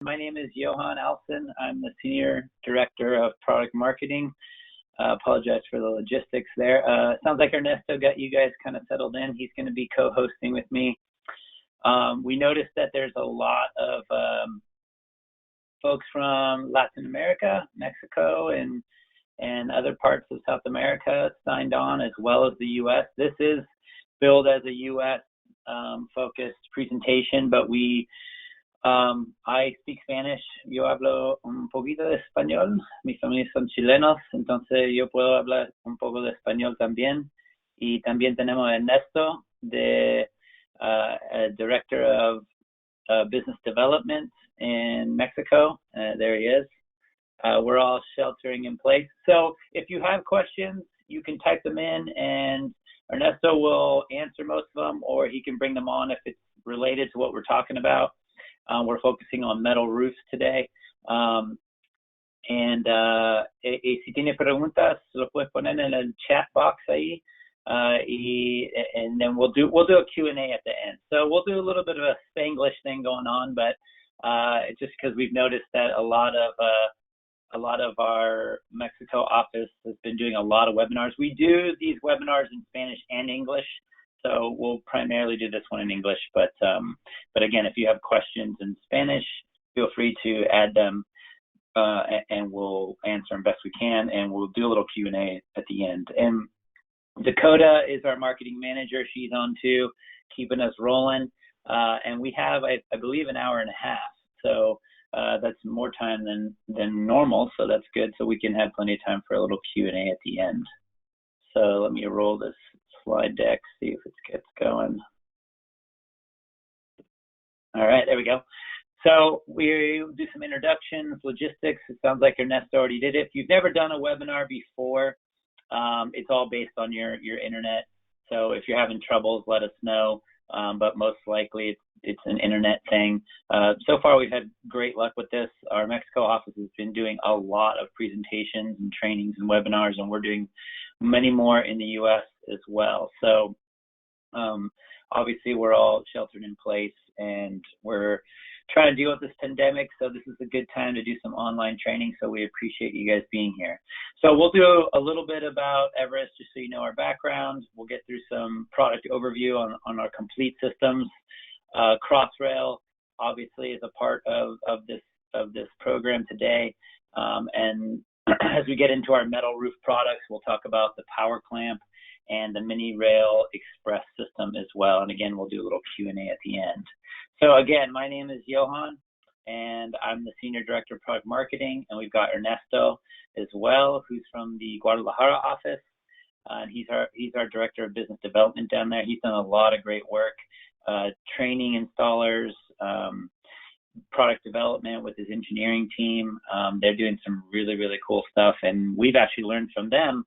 My name is Johan Alson. I'm the Senior Director of Product Marketing. Apologize for the logistics there. Sounds like Ernesto got you guys kind of settled in. He's going to be co-hosting with me. We noticed that there's a lot of folks from Latin America, Mexico, and other parts of South America signed on, as well as the U.S. This is billed as a U.S. Focused presentation, but I speak Spanish. Yo hablo un poquito de español. Mis familias son chilenos, entonces yo puedo hablar un poco de español también. Y también tenemos a Ernesto, Director of Business Development in Mexico. There he is. We're all sheltering in place. So if you have questions, you can type them in, and Ernesto will answer most of them, or he can bring them on if it's related to what we're talking about. We're focusing on metal roofs today. Si tiene preguntas, lo puedes poner en el chat box ahí. And then we'll do a Q&A at the end. So we'll do a little bit of a Spanglish thing going on, but just because we've noticed that a lot of our Mexico office has been doing a lot of webinars. We do these webinars in Spanish and English, so we'll primarily do this one in English. But again, if you have questions in Spanish, feel free to add them, and we'll answer them best we can, and we'll do a little Q&A at the end. And Dakota is our marketing manager. She's on too, keeping us rolling. And we have, I believe, an hour and a half. So that's more time than normal, so that's good. So we can have plenty of time for a little Q&A at the end. So let me roll this slide deck, see if it gets going. All right, there we go. So we'll do some introductions, logistics. It sounds like Ernesto already did it. If you've never done a webinar before, it's all based on your internet. So if you're having troubles, let us know. But most likely it's an internet thing. So far we've had great luck with this. Our Mexico office has been doing a lot of presentations and trainings and webinars, and we're doing many more in the US as well. So obviously we're all sheltered in place, and we're trying to deal with this pandemic, so this is a good time to do some online training, so we appreciate you guys being here. So we'll do a little bit about Everest, just so you know our background. We'll get through some product overview on our complete systems. Crossrail obviously is a part of this program today, and as we get into our metal roof products, we'll talk about the power clamp and the mini rail express system as well. And again, we'll do a little Q&A at the end. So again, my name is Johan, and I'm the Senior Director of Product Marketing, and we've got Ernesto as well, who's from the Guadalajara office. And he's our Director of Business Development down there. He's done a lot of great work, training installers, product development with his engineering team. They're doing some really, really cool stuff, and we've actually learned from them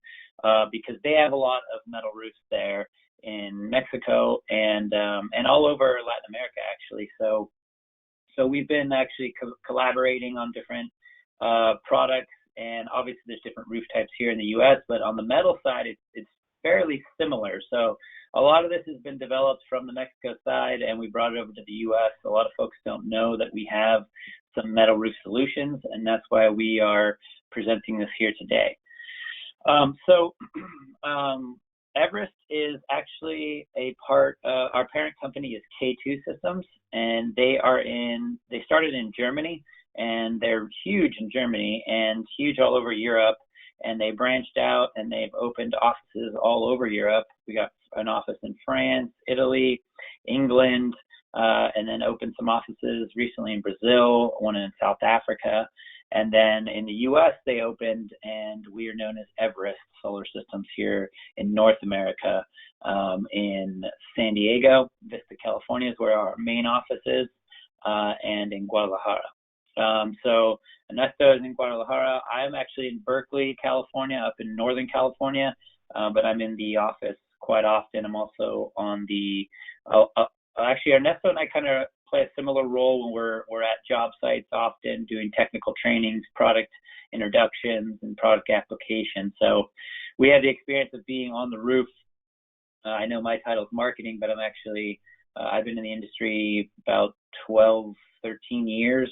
because they have a lot of metal roofs there in Mexico and all over Latin America, actually. So we've been actually collaborating on different products, and obviously there's different roof types here in the U.S., but on the metal side, it's fairly similar. So a lot of this has been developed from the Mexico side, and we brought it over to the U.S. A lot of folks don't know that we have some metal roof solutions, and that's why we are presenting this here today. Everest is actually a part, our parent company is K2 Systems, and they started in Germany, and they're huge in Germany and huge all over Europe, and they branched out and they've opened offices all over Europe. We got an office in France, Italy, England, and then opened some offices recently in Brazil, one in South Africa. And then in the U.S. they opened, and we are known as Everest Solar Systems here in North America, in San Diego. Vista, California is where our main office is, and in Guadalajara. So Ernesto is in Guadalajara. I'm actually in Berkeley, California, up in Northern California, but I'm in the office quite often. I'm also on the, actually Ernesto and I kind of play a similar role when we're at job sites often, doing technical trainings, product introductions, and product application. So we have the experience of being on the roof. I know my title is marketing, but I'm actually, I've been in the industry about 12, 13 years.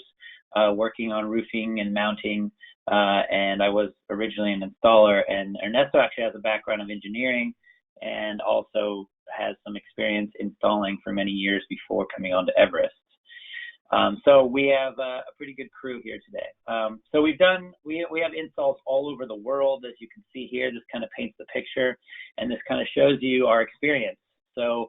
working on roofing and mounting, and I was originally an installer. And Ernesto actually has a background of engineering and also has some experience installing for many years before coming on to Everest. So we have a pretty good crew here today. So we have installs all over the world, as you can see here. This kind of paints the picture, and this kind of shows you our experience. So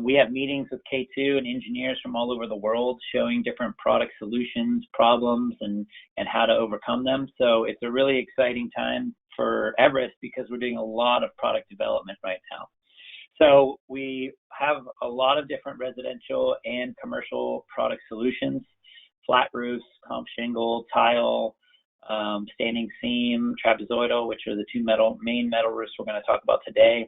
we have meetings with K2 and engineers from all over the world showing different product solutions, problems, and how to overcome them. So it's a really exciting time for Everest because we're doing a lot of product development right now. So we have a lot of different residential and commercial product solutions: flat roofs, comp shingle, tile, standing seam, trapezoidal, which are the two main metal roofs we're going to talk about today,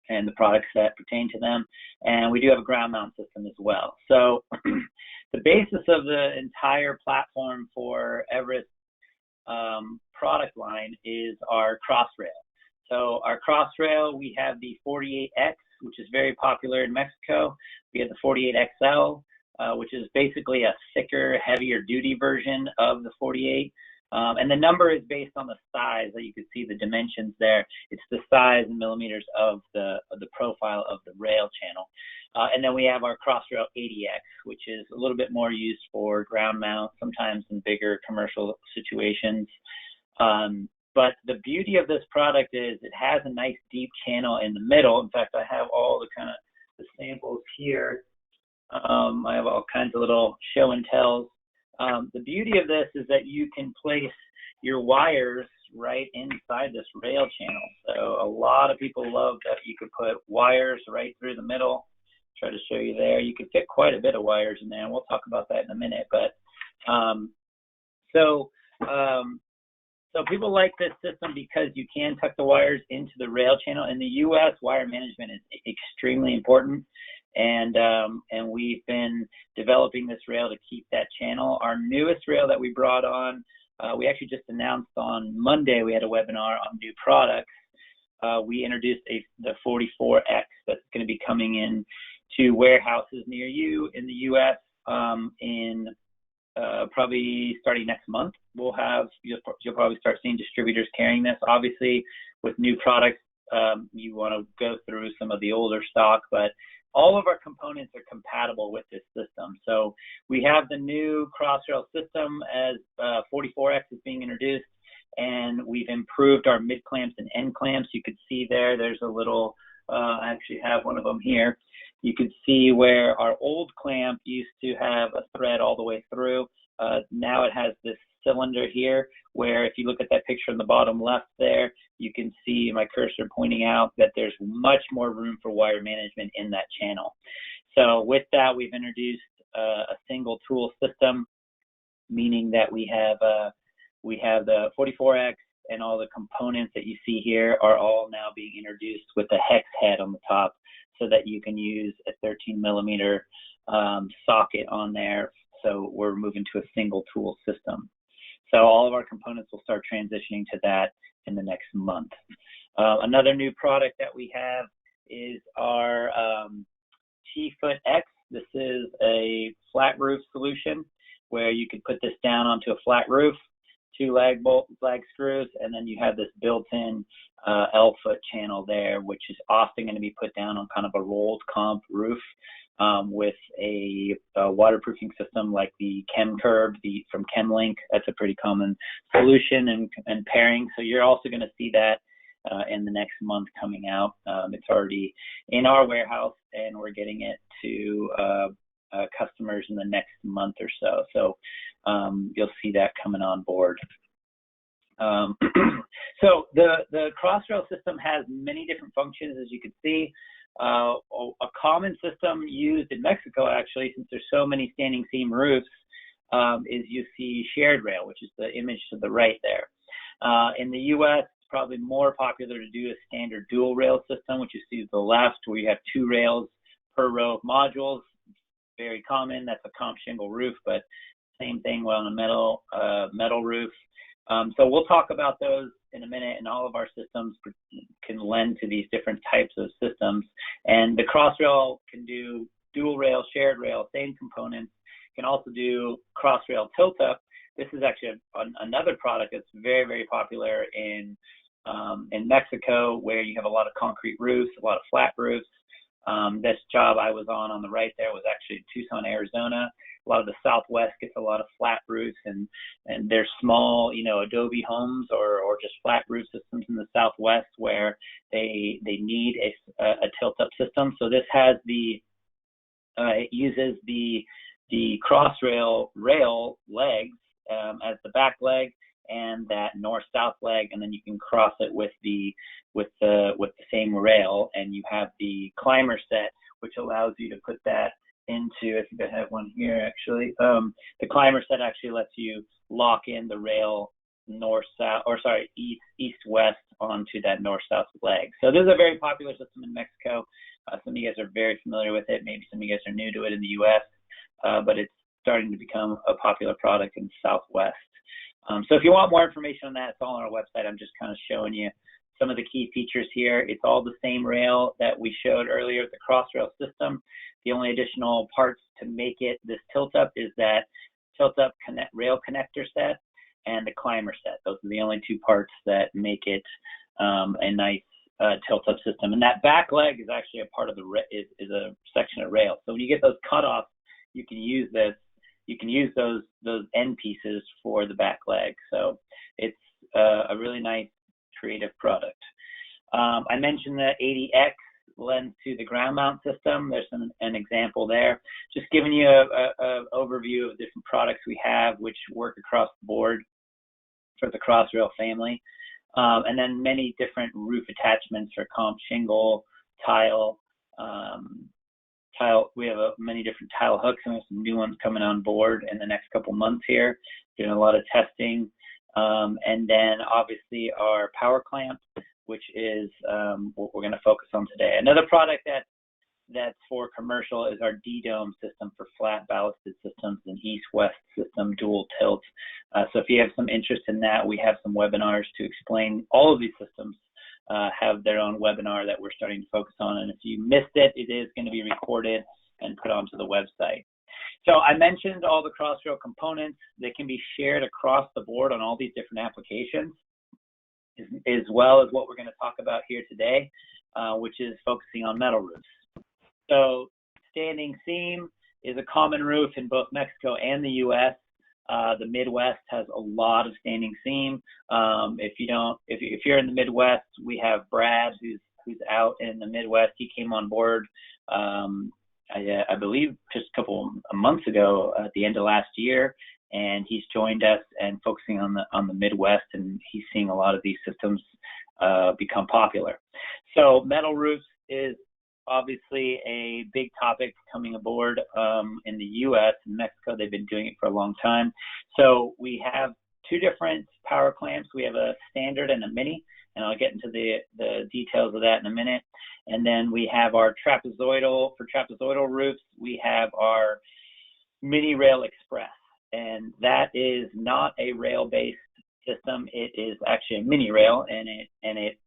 and the products that pertain to them. And we do have a ground mount system as well. So the basis of the entire platform for Everest product line is our Crossrail. So our Crossrail, we have the 48X, which is very popular in Mexico. We have the 48XL, which is basically a thicker, heavier duty version of the 48. And the number is based on the size that you can see the dimensions there. It's the size in millimeters of the profile of the rail channel. And then we have our Crossrail 80X, which is a little bit more used for ground mount, sometimes in bigger commercial situations. But the beauty of this product is it has a nice deep channel in the middle. In fact, I have all the samples here. I have all kinds of little show and tells. The beauty of this is that you can place your wires right inside this rail channel. So a lot of people love that you could put wires right through the middle. Try to show you there. You can fit quite a bit of wires in there, and we'll talk about that in a minute. But so people like this system because you can tuck the wires into the rail channel. In the U.S., wire management is extremely important, and we've been developing this rail to keep that channel. Our newest rail that we brought on, we actually just announced on Monday. We had a webinar on new products. We introduced the 44X that's going to be coming in to warehouses near you in the U.S. in probably starting next month. You'll probably start seeing distributors carrying this. Obviously, with new products, you want to go through some of the older stock, but all of our components are compatible with this system. So we have the new Crossrail system as 44X is being introduced, and we've improved our mid clamps and end clamps. You could see there's a little, I actually have one of them here. You could see where our old clamp used to have a thread all the way through. Now it has this cylinder here, where if you look at that picture in the bottom left there, you can see my cursor pointing out that there's much more room for wire management in that channel. So with that, we've introduced a single tool system, meaning that we have the 44X, and all the components that you see here are all now being introduced with the hex head on the top, so that you can use a 13 millimeter socket on there. So we're moving to a single tool system. So all of our components will start transitioning to that in the next month. Another new product that we have is our T-Foot X. This is a flat roof solution where you could put this down onto a flat roof, 2 lag screws, and then you have this built-in L-foot channel there, which is often going to be put down on kind of a rolled comp roof with a waterproofing system like the ChemCurb from ChemLink. That's a pretty common solution and pairing. So you're also going to see that in the next month coming out. It's already in our warehouse, and we're getting it to customers in the next month or so. So you'll see that coming on board. So the Crossrail system has many different functions, as you can see. A common system used in Mexico, actually, since there's so many standing seam roofs, is you see shared rail, which is the image to the right there. In the U.S., it's probably more popular to do a standard dual rail system, which you see to the left, where you have 2 rails per row of modules. Very common. That's a comp shingle roof, but same thing on a metal roof. So we'll talk about those in a minute, and all of our systems can lend to these different types of systems. And the Crossrail can do dual rail, shared rail, same components, can also do cross-rail tilt-up. This is actually another product that's very, very popular in Mexico, where you have a lot of concrete roofs, a lot of flat roofs. This job I was on the right there was actually in Tucson, Arizona. A lot of the Southwest gets a lot of flat roofs, and there's small, adobe homes or just flat roof systems in the Southwest where they need a tilt-up system. So this has it uses the cross-rail legs as the back leg, and that north-south leg, and then you can cross it with the same rail, and you have the climber set, which allows you to put that into, I think I have one here actually. The climber set actually lets you lock in the rail east-west onto that north-south leg. So this is a very popular system in Mexico. Some of you guys are very familiar with it. Maybe some of you guys are new to it in the U.S., but it's starting to become a popular product in the Southwest. So if you want more information on that, it's all on our website. I'm just kind of showing you some of the key features here. It's all the same rail that we showed earlier with the cross-rail system. The only additional parts to make it this tilt-up is that tilt-up rail connector set and the climber set. Those are the only two parts that make it a nice tilt-up system. And that back leg is actually a part of is a section of rail. So when you get those cutoffs, you can use this. You can use those end pieces for the back leg. So it's a really nice creative product. I mentioned the 80X lens to the ground mount system. There's an example there. Just giving you a overview of different products we have which work across the board for the Crossrail family. And then many different roof attachments for comp shingle, tile. We have many different tile hooks, and we have some new ones coming on board in the next couple months here, doing a lot of testing. And then obviously our power clamp, which is what we're going to focus on today. Another product that's for commercial is our D-Dome system for flat ballasted systems and east-west system dual tilt. So if you have some interest in that, we have some webinars to explain all of these systems. Have their own webinar that we're starting to focus on, and if you missed it, it is going to be recorded and put onto the website. So I mentioned all the Crossrail components. They can be shared across the board on all these different applications, as well as what we're going to talk about here today, which is focusing on metal roofs. So standing seam is a common roof in both Mexico and the U.S. The Midwest has a lot of standing seam. If you're in the Midwest, we have Brad, who's out in the Midwest. He came on board, I believe, just a couple of months ago at the end of last year, and he's joined us and focusing on the Midwest, and he's seeing a lot of these systems become popular. So metal roofs is obviously a big topic coming aboard in the U.S. and Mexico. They've been doing it for a long time. So we have two different power clamps. We have a standard and a mini, and I'll get into the details of that in a minute. And then we have our trapezoidal. For trapezoidal roofs, we have our Mini Rail Express, and that is not a rail-based system. It is actually a mini rail, and it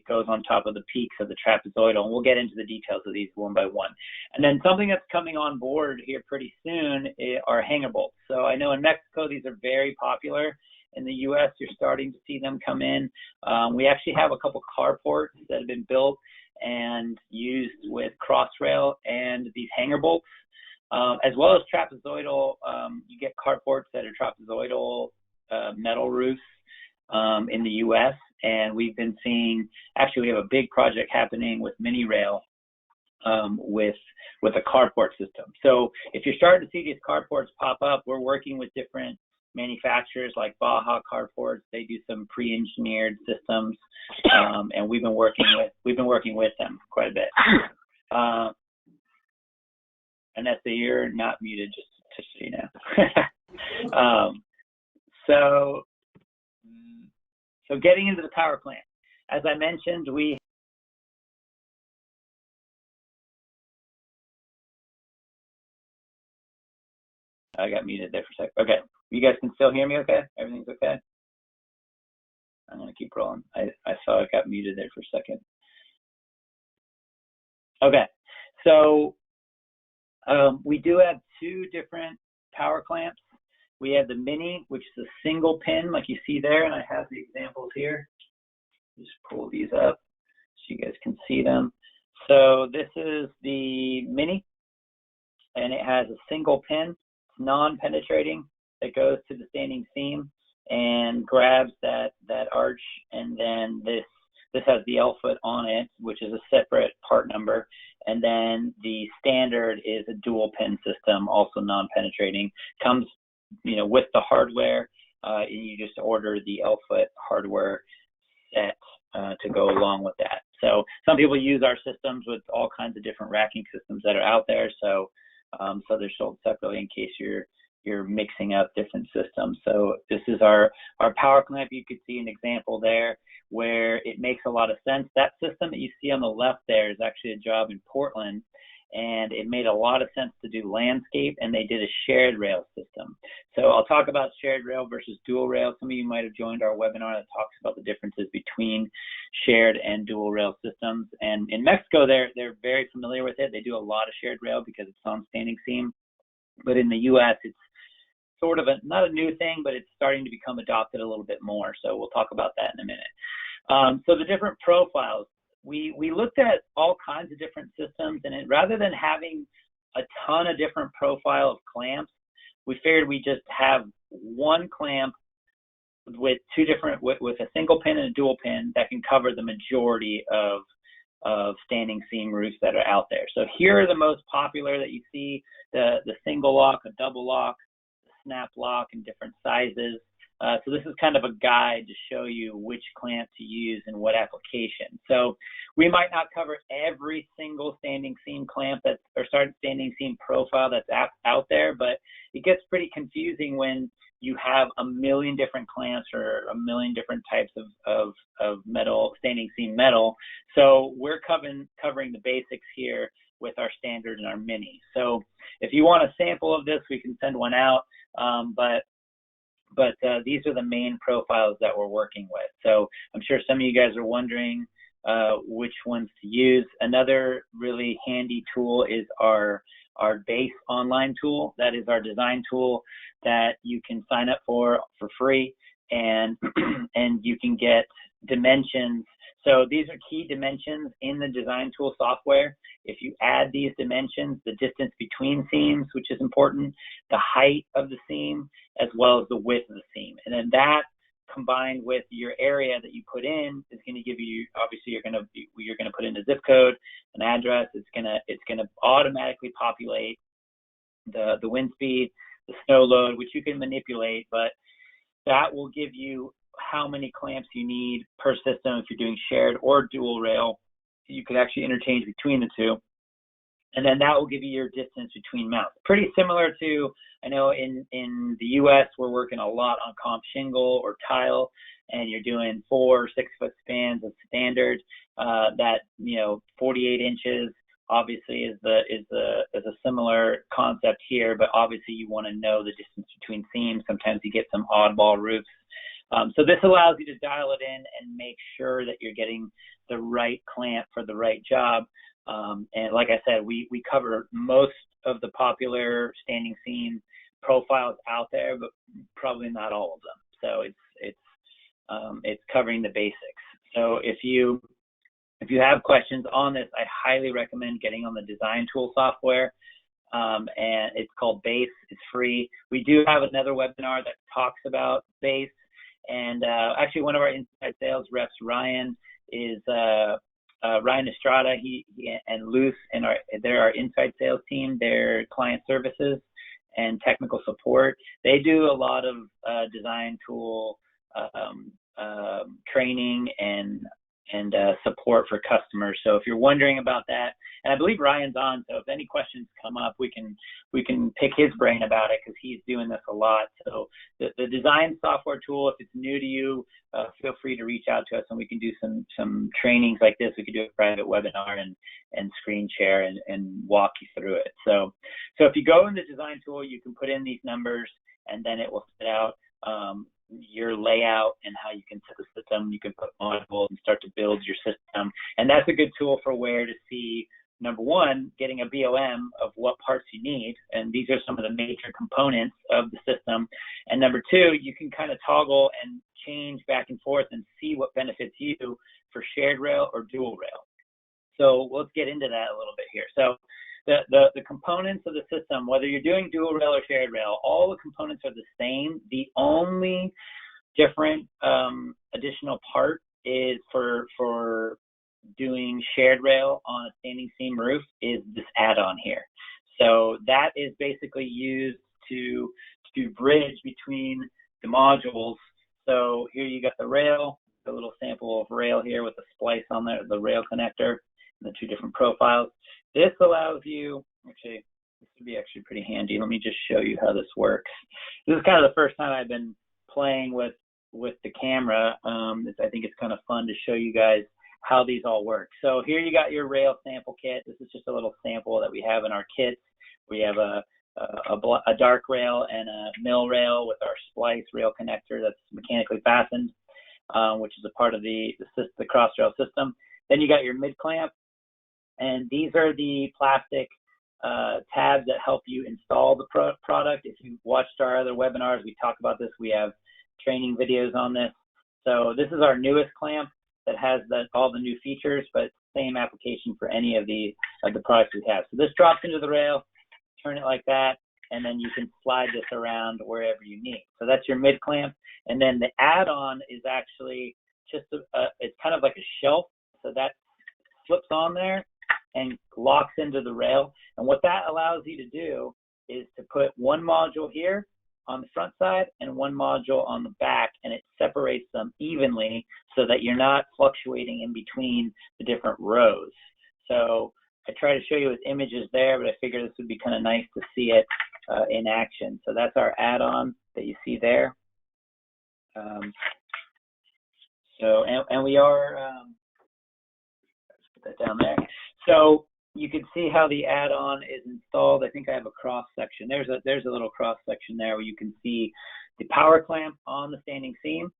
goes on top of the peaks of the trapezoidal, and we'll get into the details of these one by one. And then something that's coming on board here pretty soon are hanger bolts. So I know in Mexico these are very popular. In the U.S., you're starting to see them come in. We actually have a couple carports that have been built and used with Crossrail and these hanger bolts, as well as trapezoidal. You get carports that are trapezoidal metal roofs in the U.S., and we've been seeing, actually we have a big project happening with Mini Rail with a carport system. So if you're starting to see these carports pop up, we're working with different manufacturers like Baja Carports. They do some pre-engineered systems, and we've been working with them quite a bit. Ernesto, you're not muted, just so you know. So getting into the power plant, as I mentioned, I got muted there for a sec. Okay, you guys can still hear me okay? Everything's okay? I'm gonna keep rolling. I saw it got muted there for a second. Okay, so we do have two different power clamps. We have the mini, which is a single pin, like you see there, and I have the examples here. Just pull these up so you guys can see them. So this is the mini, and it has a single pin. It's non-penetrating, that goes to the standing seam and grabs that arch, and then this has the L foot on it, which is a separate part number, and then the standard is a dual pin system, also non-penetrating. Comes, with the hardware, and you just order the L foot hardware set to go along with that. So some people use our systems with all kinds of different racking systems that are out there. So they're sold separately in case you're mixing up different systems. So this is our power clamp. You could see an example there where it makes a lot of sense. That system that you see on the left there is actually a job in Portland, and it made a lot of sense to do landscape, and they did a shared rail system. So I'll talk about shared rail versus dual rail. Some of you might have joined our webinar that talks about the differences between shared and dual rail systems. And in Mexico, they're very familiar with it. They do a lot of shared rail because it's on standing seam. But in the U.S., it's sort of not a new thing, but it's starting to become adopted a little bit more. So we'll talk about that in a minute. So the different profiles, we looked at all kinds of different systems, and rather than having a ton of different profile of clamps, we figured we just have one clamp with with a single pin and a dual pin that can cover the majority of standing seam roofs that are out there. So here are the most popular that you see: the single lock, a double lock, snap lock in different sizes. So this is kind of a guide to show you which clamp to use in what application. So we might not cover every single standing seam clamp standing seam profile that's out there, but it gets pretty confusing when you have a million different clamps or a million different types of metal, standing seam metal. So we're covering the basics here with our standard and our mini. So if you want a sample of this, we can send one out. But these are the main profiles that we're working with. So I'm sure some of you guys are wondering which ones to use. Another really handy tool is our base online tool. That is our design tool that you can sign up for free, and and you can get dimensions. So these are key dimensions in the design tool software. If you add these dimensions, the distance between seams, which is important, the height of the seam, as well as the width of the seam. And then that combined with your area that you put in is going to give you, obviously you're going to put in a zip code, an address. It's going to automatically populate the wind speed, the snow load, which you can manipulate, but that will give you how many clamps you need per system. If you're doing shared or dual rail, you could actually interchange between the two. And then that will give you your distance between mounts. Pretty similar to, I know in the US, we're working a lot on comp shingle or tile, and you're doing 4 or 6 foot spans of standard. That 48 inches obviously is a similar concept here, but obviously you want to know the distance between seams. Sometimes you get some oddball roofs. So this allows you to dial it in and make sure that you're getting the right clamp for the right job. And like I said, we cover most of the popular standing seam profiles out there, but probably not all of them. So it's covering the basics. So if you have questions on this, I highly recommend getting on the design tool software. And it's called Base. It's free. We do have another webinar that talks about Base. And actually, one of our inside sales reps, Ryan, is Ryan Estrada. He and Luce, and they're our inside sales team. They're client services and technical support. They do a lot of design tool training and support for customers. So if you're wondering about that, and I believe Ryan's on, so if any questions come up, we can pick his brain about it because he's doing this a lot. So the design software tool, if it's new to you, feel free to reach out to us and we can do some trainings like this. We could do a private webinar and screen share and walk you through it. So if you go in the design tool, you can put in these numbers and then it will spit out your layout and how you can set the system. You can put modules and start to build your system. And that's a good tool for where to see number one, getting a BOM of what parts you need, and these are some of the major components of the system. And number two, you can kind of toggle and change back and forth and see what benefits you for shared rail or dual rail. So let's get into that a little bit here. So the components of the system, whether you're doing dual rail or shared rail, all the components are the same. The only different additional part is for doing shared rail on a standing seam roof is this add-on here. So that is basically used to bridge between the modules. So here you got the rail, the little sample of rail here with the splice on there, the rail connector, and the two different profiles. This allows you, actually, this would be actually pretty handy. Let me just show you how this works. This is kind of the first time I've been playing with the camera. I think it's kind of fun to show you guys how these all work. So here you got your rail sample kit. This is just a little sample that we have in our kits. We have a dark rail and a mill rail with our splice rail connector that's mechanically fastened, which is a part of the cross rail system. Then you got your mid clamp, and these are the plastic tabs that help you install the product. If you watched our other webinars, we talk about this. We have training videos on this. So this is our newest clamp that has all the new features, but same application for any of the products we have. So this drops into the rail, turn it like that, and then you can slide this around wherever you need. So that's your mid clamp. And then the add-on is actually just it's kind of like a shelf. So that slips on there and locks into the rail. And what that allows you to do is to put one module here on the front side and one module on the back, and it separates them evenly so that you're not fluctuating in between the different rows. So I try to show you with images there, but I figure this would be kind of nice to see it in action. So that's our add-on that you see there. And we are, put that down there. So you can see how the add-on is installed. I think I have a cross section. There's a little cross section there where you can see the power clamp on the standing seam.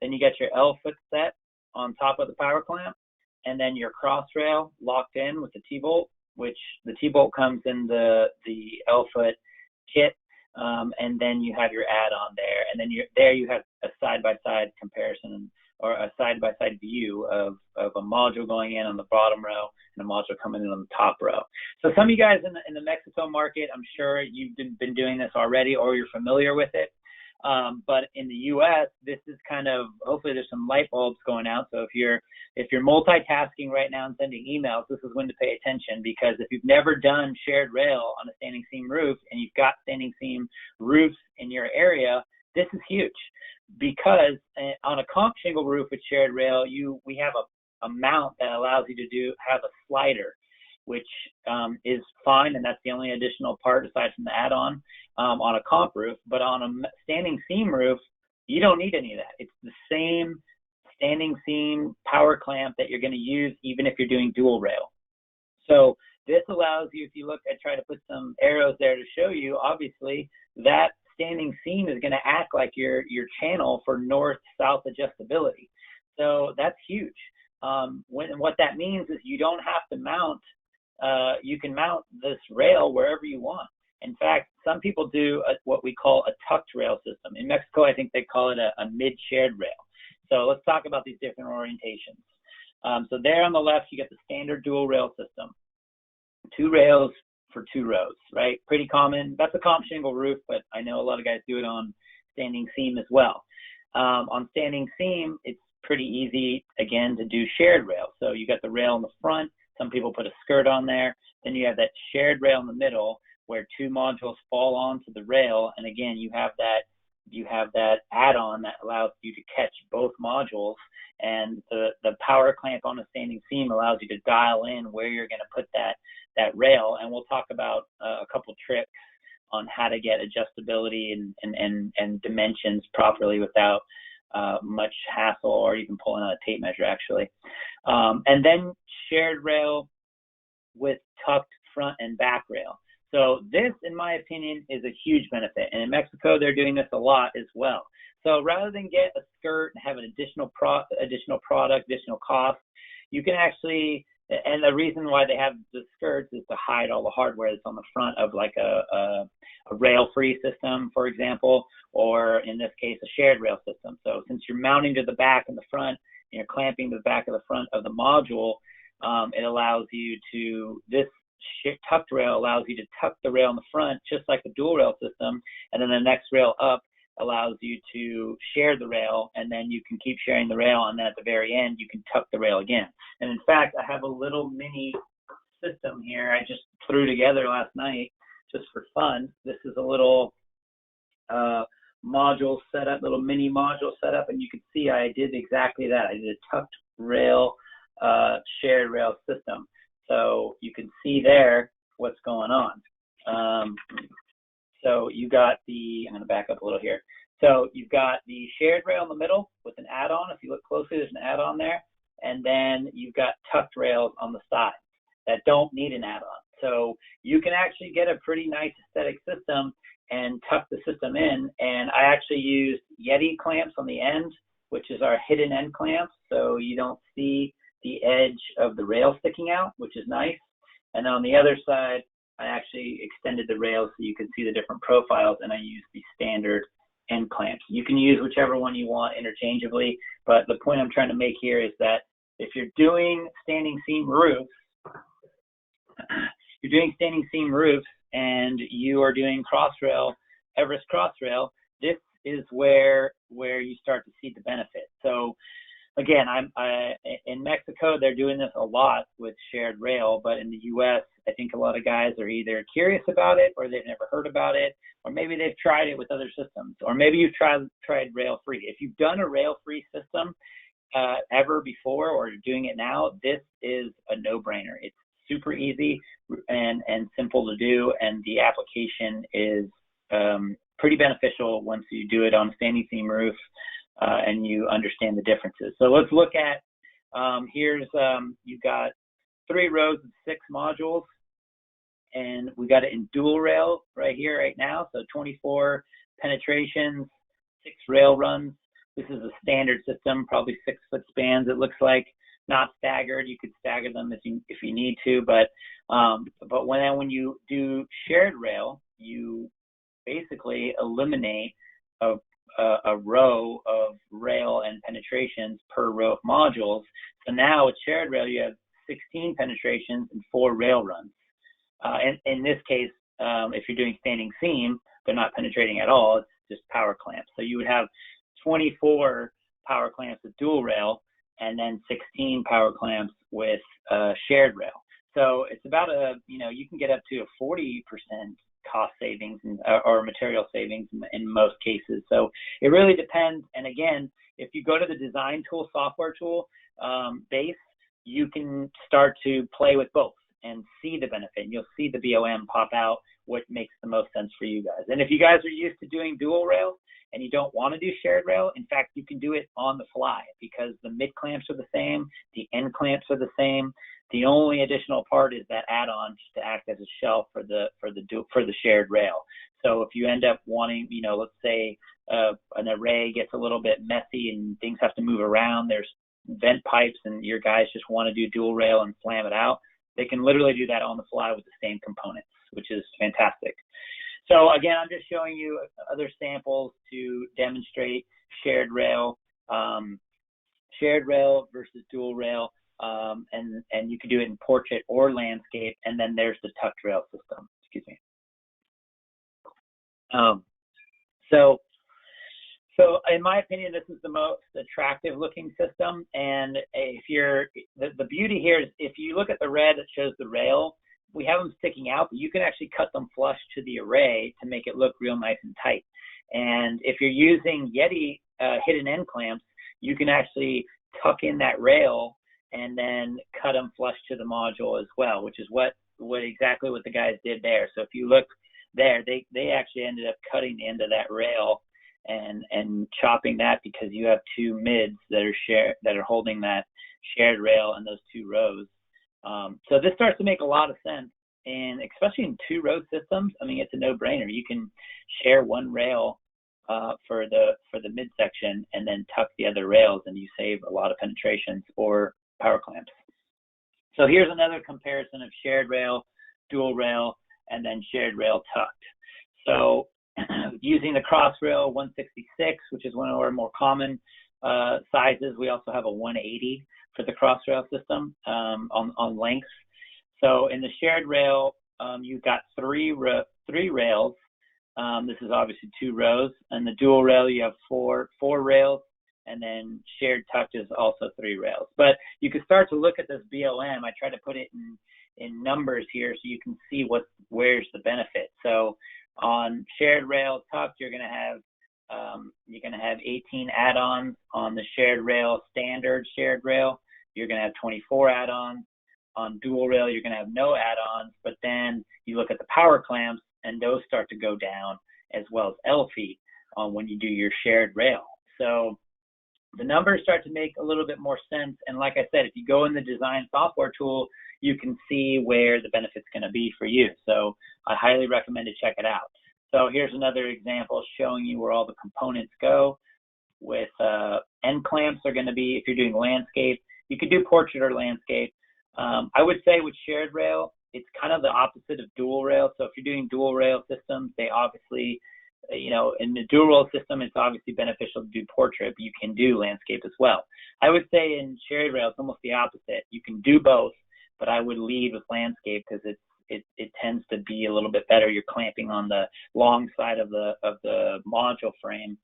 Then you got your L-foot set on top of the power clamp, and then your cross rail locked in with the T-bolt, which the T-bolt comes in the L-foot kit, and then you have your add-on there, and then you have a side-by-side comparison or a side-by-side view of a module going in on the bottom row and a module coming in on the top row. So some of you guys in the Mexico market, I'm sure you've been doing this already or you're familiar with it. But in the U.S., this is kind of, hopefully there's some light bulbs going out. So if you're multitasking right now and sending emails, this is when to pay attention, because if you've never done shared rail on a standing seam roof and you've got standing seam roofs in your area, this is huge. Because on a comp shingle roof with shared rail, we have a mount that allows you to have a slider, which is fine, and that's the only additional part aside from the add-on on a comp roof. But on a standing seam roof, you don't need any of that. It's the same standing seam power clamp that you're going to use even if you're doing dual rail. So this allows you, if you look, I try to put some arrows there to show you, obviously, that standing seam is going to act like your channel for north-south adjustability. So that's huge. What that means is you don't have to mount, you can mount this rail wherever you want. In fact, some people do what we call a tucked rail system. In Mexico, I think they call it a mid-shared rail. So let's talk about these different orientations. So there on the left, you get the standard dual rail system. 2 rails for 2 rows, right? Pretty common. That's a comp shingle roof, but I know a lot of guys do it on standing seam as well. On standing seam, it's pretty easy, again, to do shared rail. So you got the rail in the front. Some people put a skirt on there. Then you have that shared rail in the middle where 2 modules fall onto the rail. And again, you have that add-on that allows you to catch both modules. And the power clamp on the standing seam allows you to dial in where you're going to put that rail. And we'll talk about a couple tricks on how to get adjustability and dimensions properly without much hassle or even pulling out a tape measure, actually. And then shared rail with tucked front and back rail. So this, in my opinion, is a huge benefit. And in Mexico, they're doing this a lot as well. So rather than get a skirt and have an additional product, additional cost, you can actually, and the reason why they have the skirts is to hide all the hardware that's on the front of like a rail-free system, for example, or in this case, a shared rail system. So since you're mounting to the back and the front, and you're clamping to the back of the front of the module, it allows you to, this tucked rail allows you to tuck the rail in the front, just like the dual rail system, and then the next rail up allows you to share the rail, and then you can keep sharing the rail, and then at the very end, you can tuck the rail again. And in fact, I have a little mini system here I just threw together last night just for fun. This is a little module setup, little mini module setup, and you can see I did exactly that. I did a tucked rail, shared rail system. So you can see there what's going on. So you got the, I'm going to back up a little here. So you've got the shared rail in the middle with an add-on. If you look closely, there's an add-on there. And then you've got tucked rails on the side that don't need an add-on. So you can actually get a pretty nice aesthetic system and tuck the system in. And I actually used Yeti clamps on the end, which is our hidden end clamps. So you don't see the edge of the rail sticking out, which is nice. And on the other side, I actually extended the rail so you can see the different profiles, and I used the standard end clamps. You can use whichever one you want interchangeably, but the point I'm trying to make here is that if you're doing standing seam roofs, and you are doing crossrail, Everest crossrail, this is where you start to see the benefit. So again, in Mexico, they're doing this a lot with shared rail, but in the U.S., I think a lot of guys are either curious about it, or they've never heard about it, or maybe they've tried it with other systems, or maybe you've tried rail-free. If you've done a rail-free system ever before, or you're doing it now, this is a no-brainer. It's super easy and simple to do, and the application is pretty beneficial once you do it on a standing seam roof. And you understand the differences. So let's look at, you've got 3 rows of 6 modules, and we got it in dual rail right here, right now. So 24 penetrations, 6 rail runs. This is a standard system, probably 6-foot spans. It looks like, not staggered. You could stagger them if you need to, but when you do shared rail, you basically eliminate a row of rail and penetrations per row of modules. So now with shared rail, you have 16 penetrations and 4 rail runs. In this case, if you're doing standing seam, they're not penetrating at all. It's just power clamps. So you would have 24 power clamps with dual rail, and then 16 power clamps with shared rail. So it's about you can get up to a 40% cost savings or material savings in most cases. So it really depends. And again, if you go to the design tool, software tool base, you can start to play with both and see the benefit. And you'll see the BOM pop out, what makes the most sense for you guys. And if you guys are used to doing dual rail and you don't want to do shared rail, in fact, you can do it on the fly because the mid clamps are the same, the end clamps are the same. The only additional part is that add-on just to act as a shelf for the shared rail. So if you end up wanting, let's say an array gets a little bit messy and things have to move around, there's vent pipes, and your guys just want to do dual rail and slam it out, they can literally do that on the fly with the same components, which is fantastic. So again, I'm just showing you other samples to demonstrate shared rail versus dual rail. And you can do it in portrait or landscape, and then there's the tucked rail system. Excuse me. So in my opinion, this is the most attractive looking system. And if the beauty here is if you look at the red that shows the rail, we have them sticking out, but you can actually cut them flush to the array to make it look real nice and tight. And if you're using Yeti hidden end clamps, you can actually tuck in that rail and then cut them flush to the module as well, which is exactly what the guys did there. So if you look there, they actually ended up cutting the end of that rail and chopping that because you have 2 mids that are holding that shared rail in those 2 rows. So this starts to make a lot of sense, and especially in 2-row systems. I mean, it's a no-brainer. You can share 1 rail for the midsection and then tuck the other rails, and you save a lot of penetrations or power clamps. So here's another comparison of shared rail, dual rail, and then shared rail tucked. So using the cross rail 166, which is one of our more common sizes, we also have a 180 for the cross rail system on lengths. So in the shared rail, you've got three rails. This is obviously 2 rows. And the dual rail, you have four rails. And then shared tucked is also 3 rails. But you can start to look at this BOM. I try to put it in numbers here so you can see where's the benefit. So on shared rail tucked, you're going to have 18 add-ons. On the shared rail standard shared rail, you're going to have 24 add-ons. On dual rail, you're going to have no add-ons. But then you look at the power clamps, and those start to go down, as well as L feet when you do your shared rail. So the numbers start to make a little bit more sense. And like I said, if you go in the design software tool, you can see where the benefit's going to be for you. So I highly recommend to check it out. So here's another example showing you where all the components go. With end clamps are going to be, if you're doing landscape, you could do portrait or landscape. I would say with shared rail, it's kind of the opposite of dual rail. So if you're doing dual rail systems, they obviously, in the dual rail system, it's obviously beneficial to do portrait, but you can do landscape as well. I would say in shared rail, it's almost the opposite. You can do both, but I would lead with landscape because it tends to be a little bit better. You're clamping on the long side of the module frame,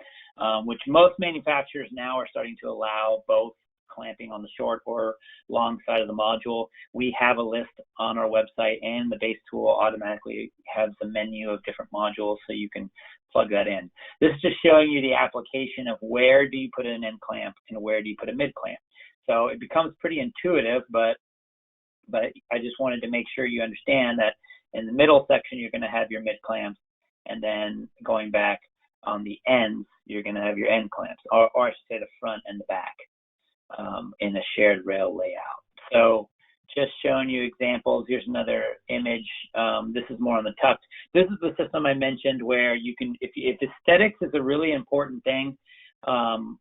which most manufacturers now are starting to allow both clamping on the short or long side of the module. We have a list on our website, and the base tool automatically has the menu of different modules, so you can plug that in. This is just showing you the application of where do you put an end clamp and where do you put a mid clamp. So it becomes pretty intuitive, but I just wanted to make sure you understand that in the middle section, you're going to have your mid clamps, and then going back on the ends, you're going to have your end clamps, or I should say the front and the back. In a shared rail layout. So just showing you examples. Here's another image. This is more on the tucked. This is the system I mentioned where you can, if aesthetics is a really important thing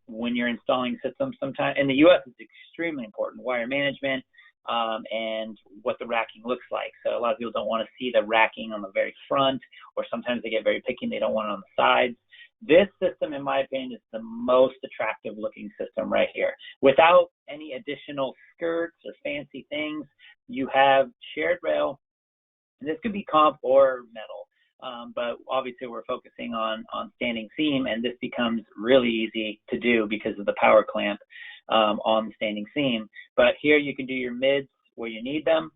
when you're installing systems, sometimes in the US it's extremely important, wire management and what the racking looks like. So a lot of people don't want to see the racking on the very front, or sometimes they get very picky and they don't want it on the sides. This system, in my opinion, is the most attractive looking system right here. Without any additional skirts or fancy things, you have shared rail, and this could be comp or metal, but obviously we're focusing on standing seam, and this becomes really easy to do because of the power clamp on the standing seam. But here you can do your mids where you need them.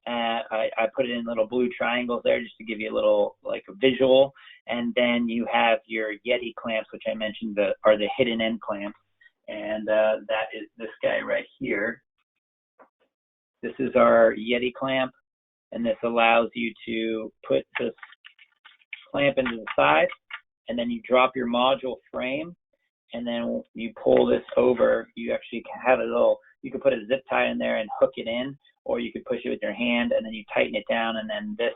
I put it in little blue triangles there just to give you a little like a visual. And then you have your Yeti clamps, which I mentioned are the hidden end clamps. And that is this guy right here. This is our Yeti clamp, and this allows you to put this clamp into the side, and then you drop your module frame, and then you pull this over. You actually have a little, you can put a zip tie in there and hook it in, or you could push it with your hand, and then you tighten it down, and then this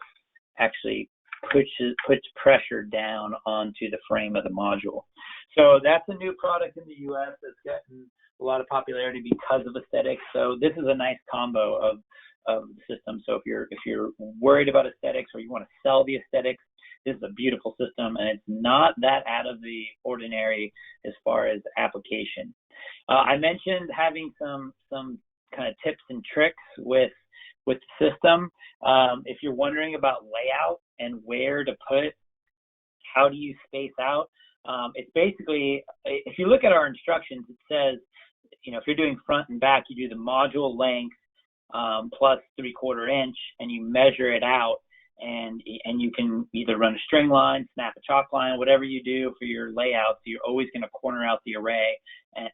actually puts pressure down onto the frame of the module. So that's a new product in the US that's gotten a lot of popularity because of aesthetics. So this is a nice combo of the system. So if you're worried about aesthetics, or you want to sell the aesthetics, this is a beautiful system, and it's not that out of the ordinary as far as application. I mentioned having some kind of tips and tricks with the system. If you're wondering about layout and where to put, how do you space out, it's basically, if you look at our instructions, it says, if you're doing front and back, you do the module length plus 3/4 inch, and you measure it out, and you can either run a string line, snap a chalk line, whatever you do for your layout. So you're always going to corner out the array,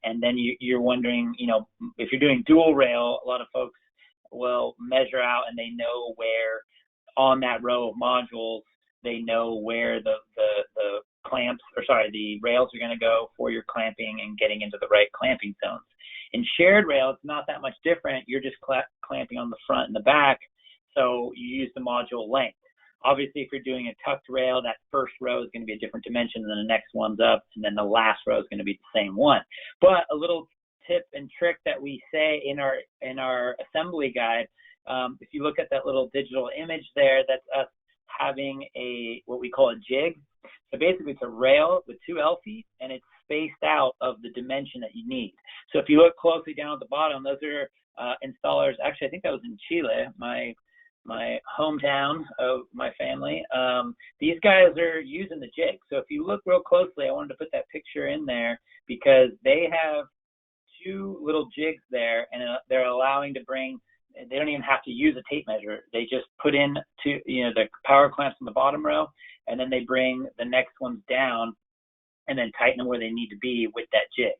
and then you're wondering, if you're doing dual rail, a lot of folks will measure out, and they know where on that row of modules, they know where the rails are going to go for your clamping and getting into the right clamping zones. In shared rail, it's not that much different. You're just clamping on the front and the back, so you use the module length. Obviously, if you're doing a tucked rail, that first row is going to be a different dimension than the next one's up, and then the last row is going to be the same one. But a little tip and trick that we say in our assembly guide If you look at that little digital image there, that's us having what we call a jig. So basically it's a rail with 2 L feet, and it's spaced out of the dimension that you need. So if you look closely down at the bottom, those are installers. Actually, I think that was in Chile, my hometown of my family. These guys are using the jig. So if you look real closely, I wanted to put that picture in there because they have 2 little jigs there, and they're allowing to bring, they don't even have to use a tape measure. They just put in the power clamps in the bottom row, and then they bring the next ones down and then tighten them where they need to be with that jig.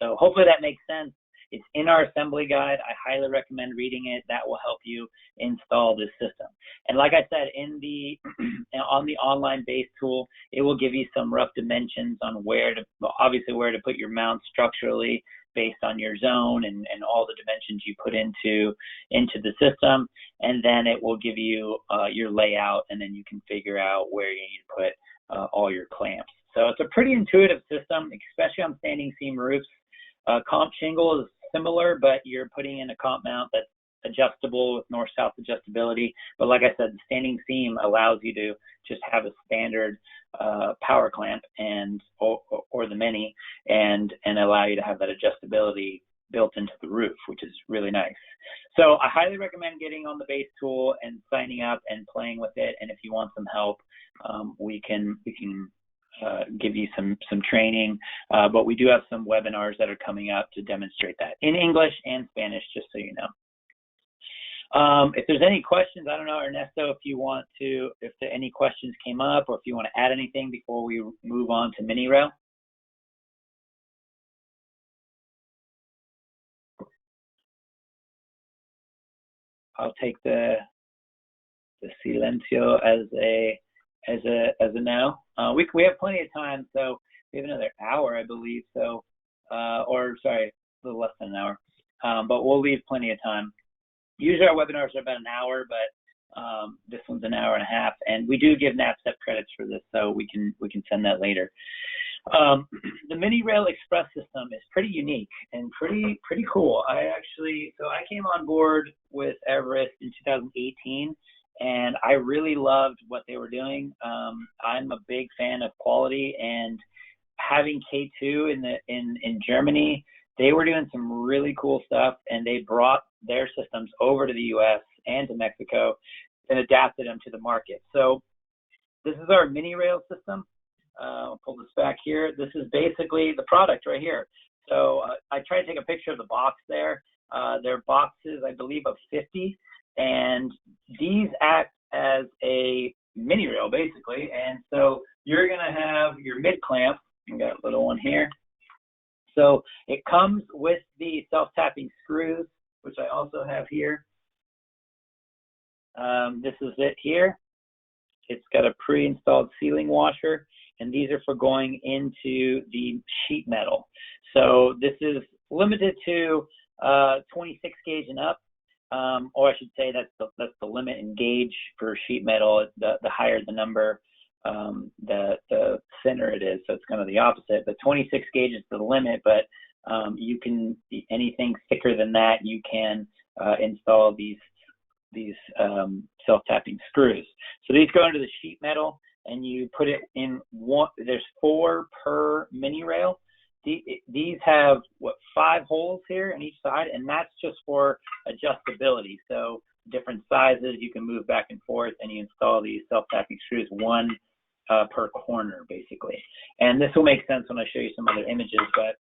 So hopefully that makes sense. It's in our assembly guide. I highly recommend reading it. That will help you install this system. And like I said, on the online base tool, it will give you some rough dimensions on where to put your mount structurally based on your zone and all the dimensions you put into the system. And then it will give you your layout, and then you can figure out where you need to put all your clamps. So it's a pretty intuitive system, especially on standing seam roofs. Comp shingle is similar, but you're putting in a comp mount that's adjustable with north-south adjustability. But like I said, the standing seam allows you to just have a standard power clamp or the mini and allow you to have that adjustability built into the roof, which is really nice. So I highly recommend getting on the base tool and signing up and playing with it. And if you want some help, we can give you some training, but we do have some webinars that are coming up to demonstrate that in English and Spanish, just so you know. If there's any questions, I don't know, Ernesto, if any questions came up, or if you want to add anything before we move on to mini rail. I'll take the silencio as a no. We have plenty of time, so we have another hour, I believe. So, or sorry, a little less than an hour. But we'll leave plenty of time. Usually our webinars are about an hour, but this one's an hour and a half, and we do give NAPCEP credits for this, so we can send that later. The Mini Rail Express system is pretty unique and pretty cool. I came on board with Everest in 2018. And I really loved what they were doing. I'm a big fan of quality, and having K2 in Germany, they were doing some really cool stuff, and they brought their systems over to the US and to Mexico and adapted them to the market. So this is our mini rail system. I'll pull this back here. This is basically the product right here. So I tried to take a picture of the box there. They're boxes, I believe, of 50. And these act as a mini rail, basically. And so you're going to have your mid clamp. You got a little one here. So it comes with the self-tapping screws, which I also have here. This is it here. It's got a pre-installed sealing washer, and these are for going into the sheet metal. So this is limited to 26 gauge and up. Or I should say that's the limit in gauge for sheet metal. The higher the number, the thinner it is. So it's kind of the opposite. But 26 gauge is the limit. But you can anything thicker than that, you can install these self-tapping screws. So these go into the sheet metal, and you put it in one. There's 4 per mini rail. These have 5 holes here on each side, and that's just for adjustability. So different sizes, you can move back and forth, and you install these self-tapping screws, 1 per corner, basically. And this will make sense when I show you some other images. But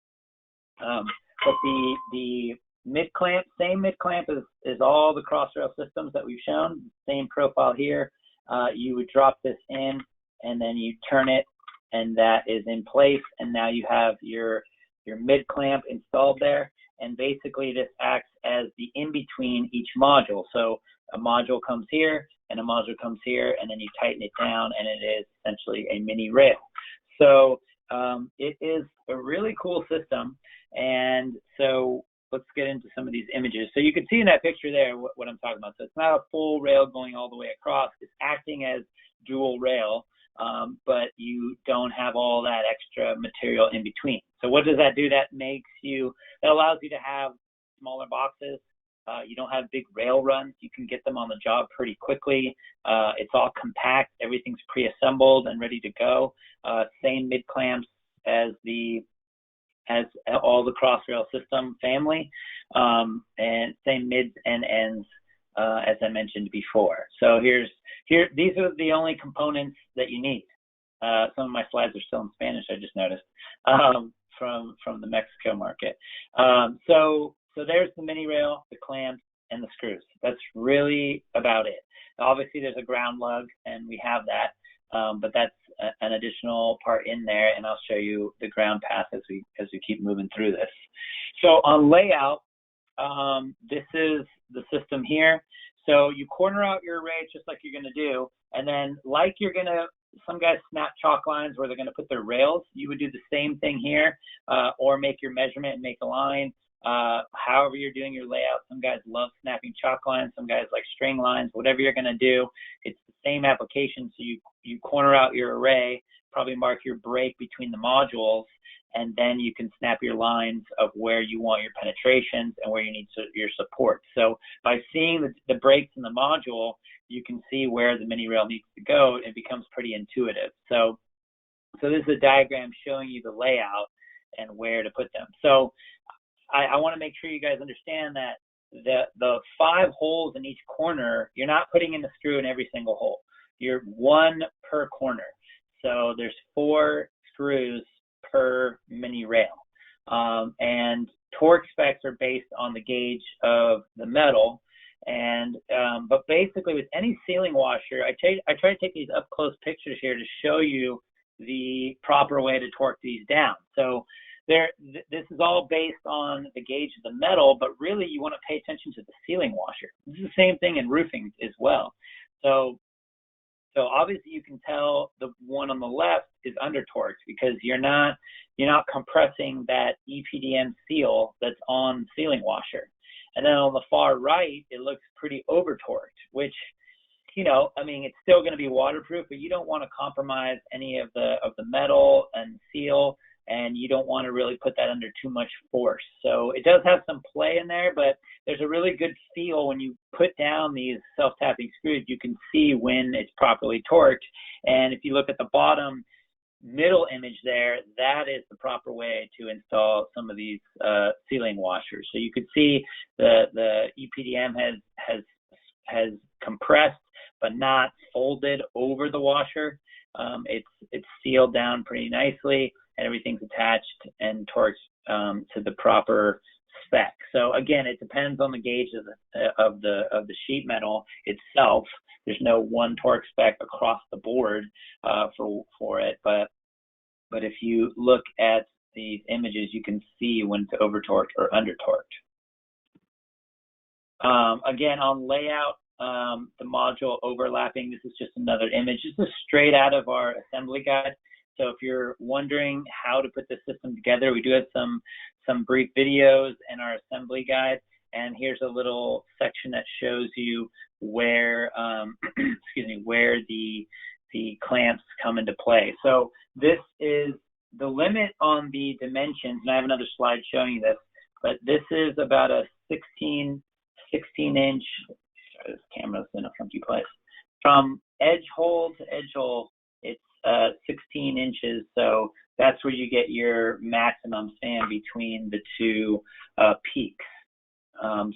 the mid clamp, same mid clamp as all the Crossrail systems that we've shown. Same profile here. You would drop this in, and then you turn it, and that is in place, and now you have your mid clamp installed there. And basically this acts as the in-between each module. So a module comes here and a module comes here, and then you tighten it down, and it is essentially a mini rail. So it is a really cool system. And so let's get into some of these images. So you can see in that picture there what I'm talking about. So it's not a full rail going all the way across. It's acting as dual rail. But you don't have all that extra material in between. So what does that do? That allows you to have smaller boxes. You don't have big rail runs. You can get them on the job pretty quickly. It's all compact. Everything's pre-assembled and ready to go. Same mid clamps as all the Crossrail system family, and same mids and ends as I mentioned before. So these are the only components that you need. Some of my slides are still in Spanish, I just noticed, from the Mexico market. So there's the mini rail, the clamps, and the screws. That's really about it. Obviously, there's a ground lug, and we have that, but that's an additional part in there, and I'll show you the ground path as we keep moving through this. So on layout, this is the system here. So you corner out your array just like you're going to do, and then like some guys snap chalk lines where they're going to put their rails. You would do the same thing here, or make your measurement and make a line. However you're doing your layout, some guys love snapping chalk lines, some guys like string lines. Whatever you're going to do, it's the same application. So you corner out your array, probably mark your break between the modules, and then you can snap your lines of where you want your penetrations and where you need your support. So by seeing the breaks in the module, you can see where the mini rail needs to go. It becomes pretty intuitive. So this is a diagram showing you the layout and where to put them. So I want to make sure you guys understand that the 5 holes in each corner, you're not putting in the screw in every single hole. You're 1 per corner. So there's 4 screws per mini rail. And torque specs are based on the gauge of the metal. And but basically with any sealing washer, I try to take these up close pictures here to show you the proper way to torque these down. So this is all based on the gauge of the metal, but really you want to pay attention to the sealing washer. This is the same thing in roofing as well. So obviously you can tell the one on the left is under torqued because you're not compressing that EPDM seal that's on the sealing washer. And then on the far right, it looks pretty over torqued, which, I mean, it's still going to be waterproof, but you don't want to compromise any of the metal and seal, and you don't want to really put that under too much force. So it does have some play in there, but there's a really good feel when you put down these self-tapping screws. You can see when it's properly torqued. And if you look at the bottom middle image there, that is the proper way to install some of these sealing washers. So you could see the EPDM has compressed but not folded over the washer. It's sealed down pretty nicely, and everything's attached and torqued to the proper spec. So again, it depends on the gauge of the sheet metal itself. There's no one torque spec across the board for it, but if you look at these images, you can see when it's over torqued or under torqued. Again, on layout, the module overlapping, this is just another image. This is straight out of our assembly guide. So if you're wondering how to put this system together, we do have some brief videos in our assembly guide, and here's a little section that shows you where where the clamps come into play. So this is the limit on the dimensions, and I have another slide showing you this, but this is about a 16 inch, sorry, this camera's in a funky place, from edge hole to edge hole, it's 16 inches, so that's where you get your maximum span between the two peaks.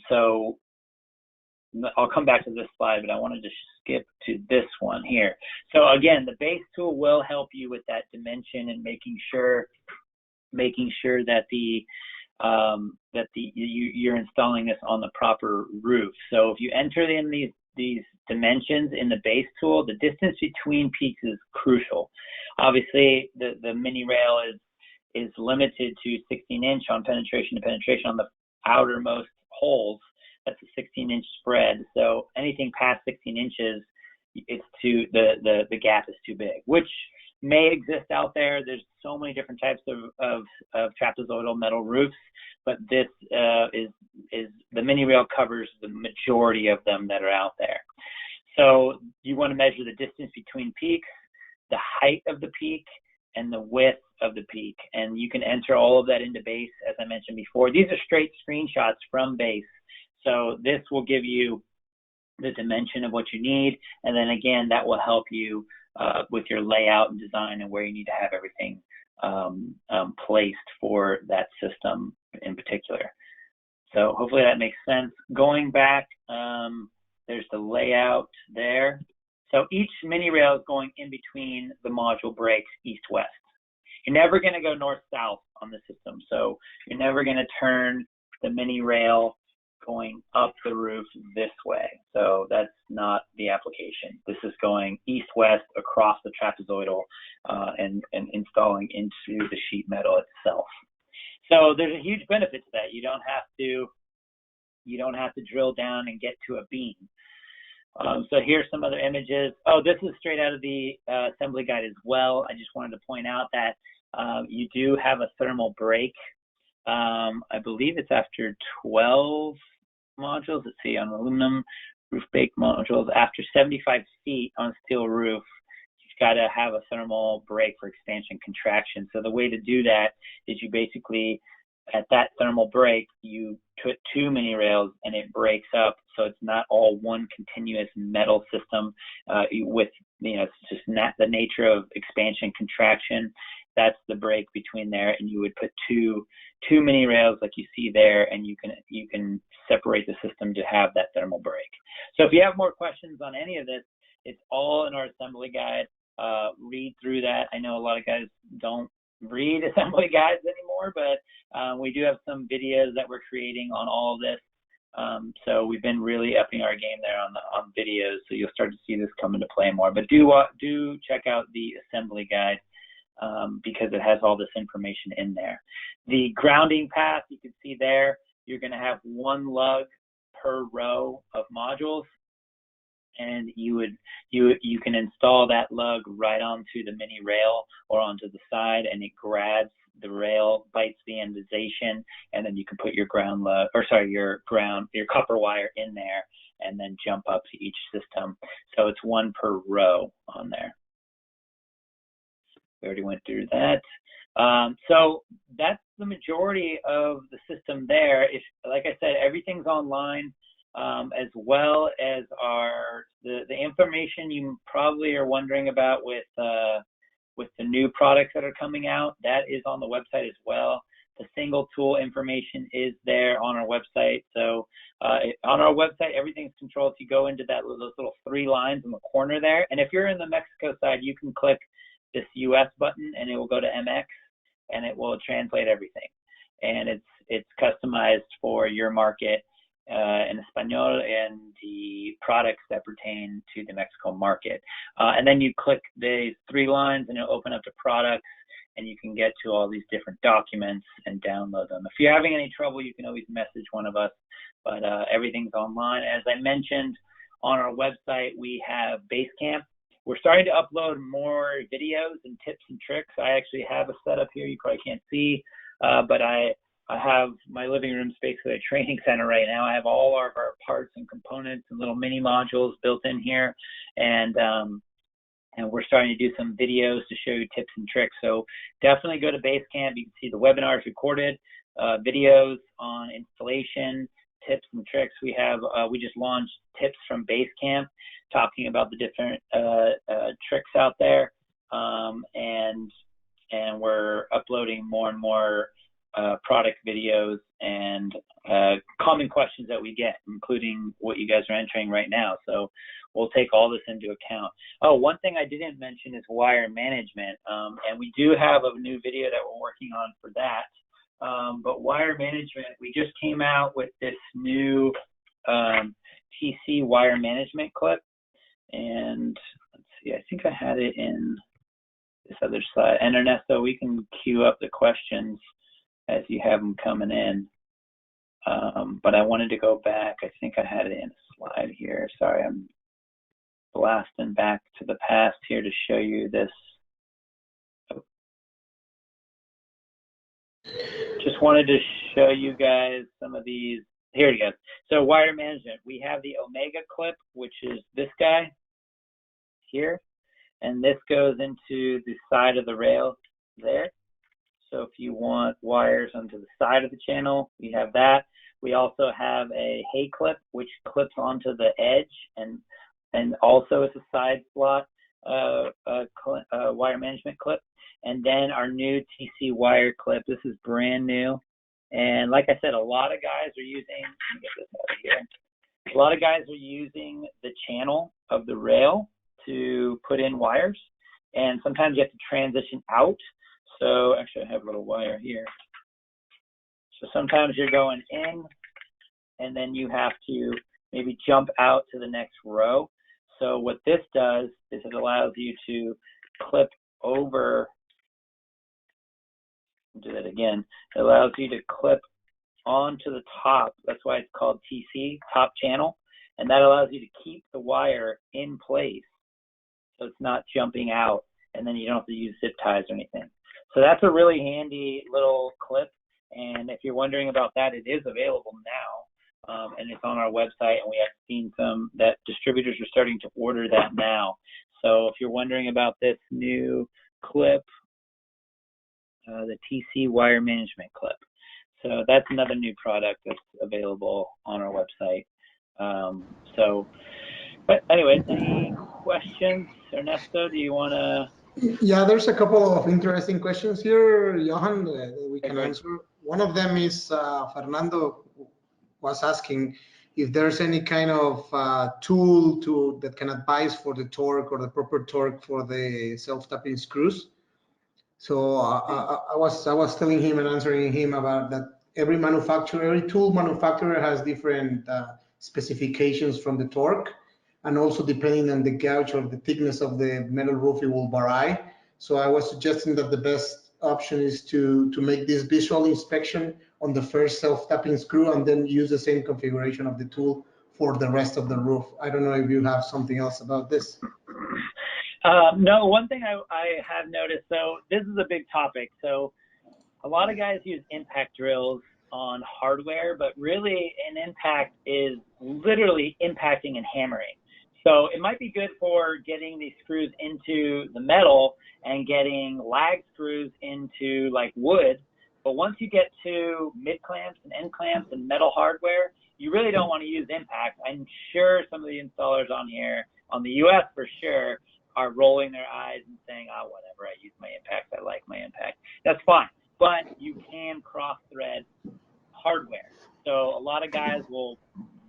So I'll come back to this slide, but I wanted to skip to this one here. So again, the base tool will help you with that dimension and making sure that you're installing this on the proper roof. So if you enter in these dimensions in the base tool, the distance between peaks is crucial. Obviously, the mini rail is limited to 16 inch on penetration to penetration on the outermost holes. That's a 16-inch spread. So anything past 16 inches, it's the gap is too big, which may exist out there. There's so many different types of trapezoidal metal roofs, but this is the mini rail covers the majority of them that are out there. So you want to measure the distance between peaks, the height of the peak, and the width of the peak, and you can enter all of that into base, as I mentioned before. These are straight screenshots from base. So this will give you the dimension of what you need, and then again, that will help you with your layout and design and where you need to have everything placed for that system in particular. So hopefully that makes sense. Going back, there's the layout there. So each mini rail is going in between the module breaks east-west. You're never going to go north-south on the system. So you're never going to turn the mini rail going up the roof this way. So that's not the application. This is going east-west across the trapezoidal and installing into the sheet metal itself. So there's a huge benefit to that. You don't have to drill down and get to a beam. So here's some other images. Oh, this is straight out of the assembly guide as well. I just wanted to point out that you do have a thermal break. I believe it's after 12 modules. Let's see, on aluminum roof bake modules, after 75 feet on a steel roof, you've got to have a thermal break for expansion contraction. So the way to do that is you basically, at that thermal break, you put 2 mini rails and it breaks up, so it's not all one continuous metal system with, it's just not the nature of expansion contraction. That's the break between there, and you would put two mini rails like you see there, and you can separate the system to have that thermal break. So if you have more questions on any of this, it's all in our assembly guide. Read through that. I know a lot of guys don't read assembly guides anymore, but we do have some videos that we're creating on all of this. So we've been really upping our game there on videos, so you'll start to see this come into play more. But do check out the assembly guide because it has all this information in there. The grounding path, you can see there, you're going to have 1 lug per row of modules, and you can install that lug right onto the mini rail or onto the side, and it grabs the rail, bites the andization, and then you can put your your copper wire in there and then jump up to each system. So it's 1 per row on there. We already went through that. So that's the majority of the system there. Like I said, everything's online, as well as the information you probably are wondering about with the new products that are coming out. That is on the website as well. The single tool information is there on our website. So on our website, everything's controlled. You go into those little 3 lines in the corner there, and if you're in the Mexico side, you can click this US button and it will go to MX and it will translate everything, and it's customized for your market in Espanol and the products that pertain to the Mexico market. And then you click these 3 lines and it'll open up to products, and you can get to all these different documents and download them. If you're having any trouble, you can always message one of us, but everything's online. As I mentioned, on our website, we have Basecamp. We're starting to upload more videos and tips and tricks. I actually have a setup here you probably can't see, but I have my living room space at a training center right now. I have all of our parts and components and little mini modules built in here, and we're starting to do some videos to show you tips and tricks. So definitely go to Basecamp. You can see the webinars recorded, videos on installation, tips and tricks. We just launched tips from Basecamp, talking about the different tricks out there, and we're uploading more and more product videos and common questions that we get, including what you guys are entering right now. So we'll take all this into account. Oh, one thing I didn't mention is wire management, and we do have a new video that we're working on for that. But wire management, we just came out with this new TC wire management clip. And let's see, I think I had it in this other slide. And Ernesto, we can queue up the questions as you have them coming in. But I wanted to go back. I think I had it in a slide here. Sorry, I'm blasting back to the past here to show you this. Just wanted to show you guys some of these. Here we go. So wire management, we have the Omega clip, which is this guy here, and this goes into the side of the rail there. So if you want wires onto the side of the channel, we have that. We also have a hay clip, which clips onto the edge and also is a side slot wire management clip. And then our new TC wire clip. This is brand new. And like I said, a lot of guys are using, let me get this out of here. A lot of guys are using the channel of the rail to put in wires. And sometimes you have to transition out. So actually I have a little wire here. So sometimes you're going in and then you have to maybe jump out to the next row. So what this does is it allows you to clip over, do that again. It allows you to clip onto the top. That's why it's called TC, top channel. And that allows you to keep the wire in place so it's not jumping out, and then you don't have to use zip ties or anything. So that's a really handy little clip. And if you're wondering about that, it is available now. And it's on our website, and we have seen some that distributors are starting to order that now. So if you're wondering about this new clip, the TC wire management clip. So that's another new product that's available on our website. But anyways, any questions? Ernesto, do you want to? Yeah, there's a couple of interesting questions here, Johan, that we can answer. One of them is Fernando was asking if there's any kind of tool that can advise for the torque or the proper torque for the self-tapping screws. So I was telling him and answering him about that. Every tool manufacturer has different specifications from the torque, and also depending on the gauge or the thickness of the metal roof, it will vary. So I was suggesting that the best option is to make this visual inspection on the first self-tapping screw and then use the same configuration of the tool for the rest of the roof. I don't know if you have something else about this. No, one thing I have noticed, so this is a big topic. So a lot of guys use impact drills on hardware, but really an impact is literally impacting and hammering. So it might be good for getting these screws into the metal and getting lag screws into like wood. But once you get to mid clamps and end clamps and metal hardware, you really don't want to use impact. I'm sure some of the installers on here, on the US for sure, are rolling their eyes and saying, oh, whatever, I use my impact, I like my impact. That's fine. But you can cross-thread hardware. So a lot of guys will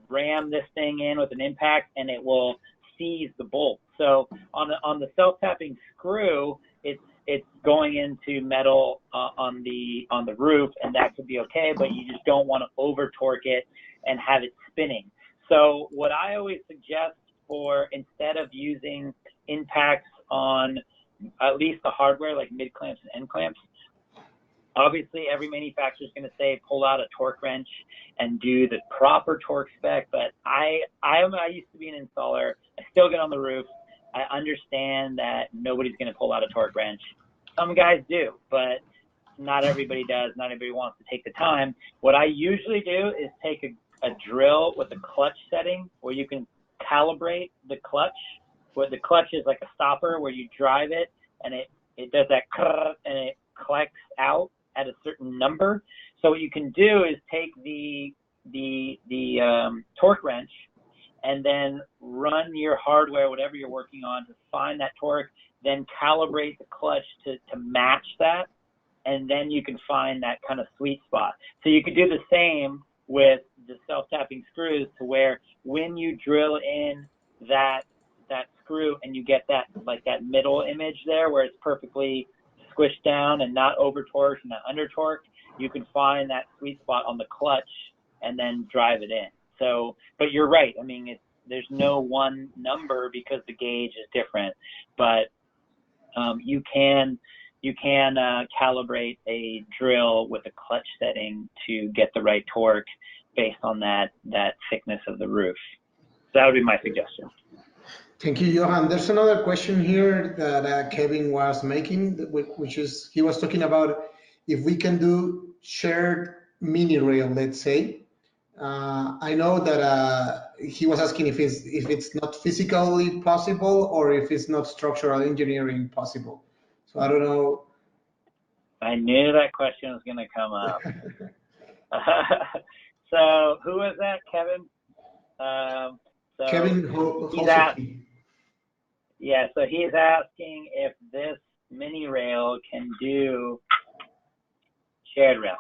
ram this thing in with an impact and it will seize the bolt. So on the self-tapping screw, it's going into metal on the roof, and that could be okay, but you just don't want to over torque it and have it spinning. So what I always suggest for, instead of using impacts on at least the hardware like mid clamps and end clamps, obviously every manufacturer is going to say pull out a torque wrench and do the proper torque spec, but I used to be an installer. I still get on the roof. I understand that nobody's going to pull out a torque wrench. Some guys do, but not everybody does. Not everybody wants to take the time. What I usually do is take a drill with a clutch setting where you can calibrate the clutch, where the clutch is like a stopper where you drive it and it does that and it collects out at a certain number. So what you can do is take the torque wrench and then run your hardware, whatever you're working on, to find that torque, then calibrate the clutch to match that, and then you can find that kind of sweet spot. So you could do the same with the self-tapping screws, to where when you drill in that screw and you get that, like that middle image there where it's perfectly squished down and not over torqued and not under torqued, you can find that sweet spot on the clutch and then drive it in. So, but you're right. I mean, there's no one number because the gauge is different, but you can calibrate a drill with a clutch setting to get the right torque based on that thickness of the roof. That would be my suggestion. Thank you, Johan. There's another question here that Kevin was making, which is, he was talking about if we can do shared mini rail, let's say. I know that he was asking if it's not physically possible or if it's not structural engineering possible. So I don't know. I knew that question was going to come up. So who was that? Kevin? So Kevin he's asked, Hosuki. yeah, so he's asking if this mini rail can do shared rail.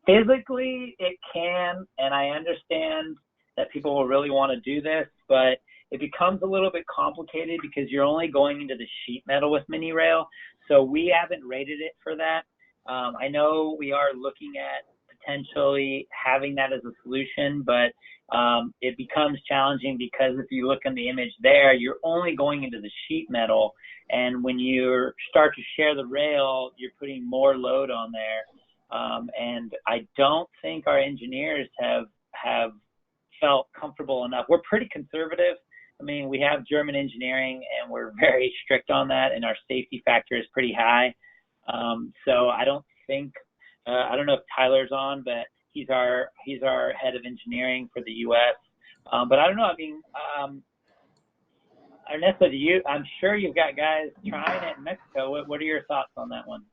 Physically, it can, and I understand that people will really want to do this, but it becomes a little bit complicated because you're only going into the sheet metal with mini rail. So we haven't rated it for that. I know we are looking at potentially having that as a solution, but it becomes challenging because if you look in the image there, you're only going into the sheet metal. And when you start to share the rail, you're putting more load on there. And I don't think our engineers have felt comfortable enough. We're pretty conservative. I mean, we have German engineering and we're very strict on that, and our safety factor is pretty high. So I don't think, I don't know if Tyler's on, but he's our head of engineering for the U.S. But I don't know. I mean, Ernesto, I'm sure you've got guys trying it in Mexico. What are your thoughts on that one?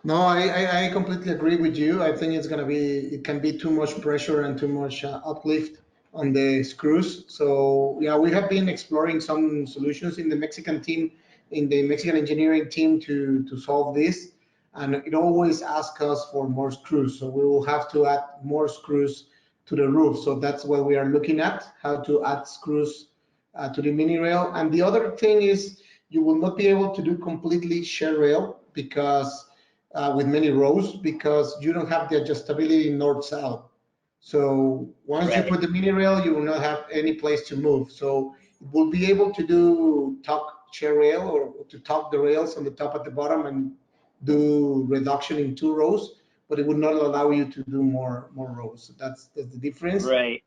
No, I completely agree with you. I think it can be too much pressure and too much uplift on the screws. So yeah, we have been exploring some solutions in the Mexican team, in the Mexican engineering team to solve this. And it always asks us for more screws. So we will have to add more screws to the roof. So that's what we are looking at, how to add screws to the mini rail. And the other thing is you will not be able to do completely shear rail because with many rows, because you don't have the adjustability north-south. So once you put the mini rail, you will not have any place to move. So we'll be able to do tuck chair rail or to tuck the rails on the top at the bottom and do reduction in 2 rows, but it would not allow you to do more rows. So that's the difference. Right.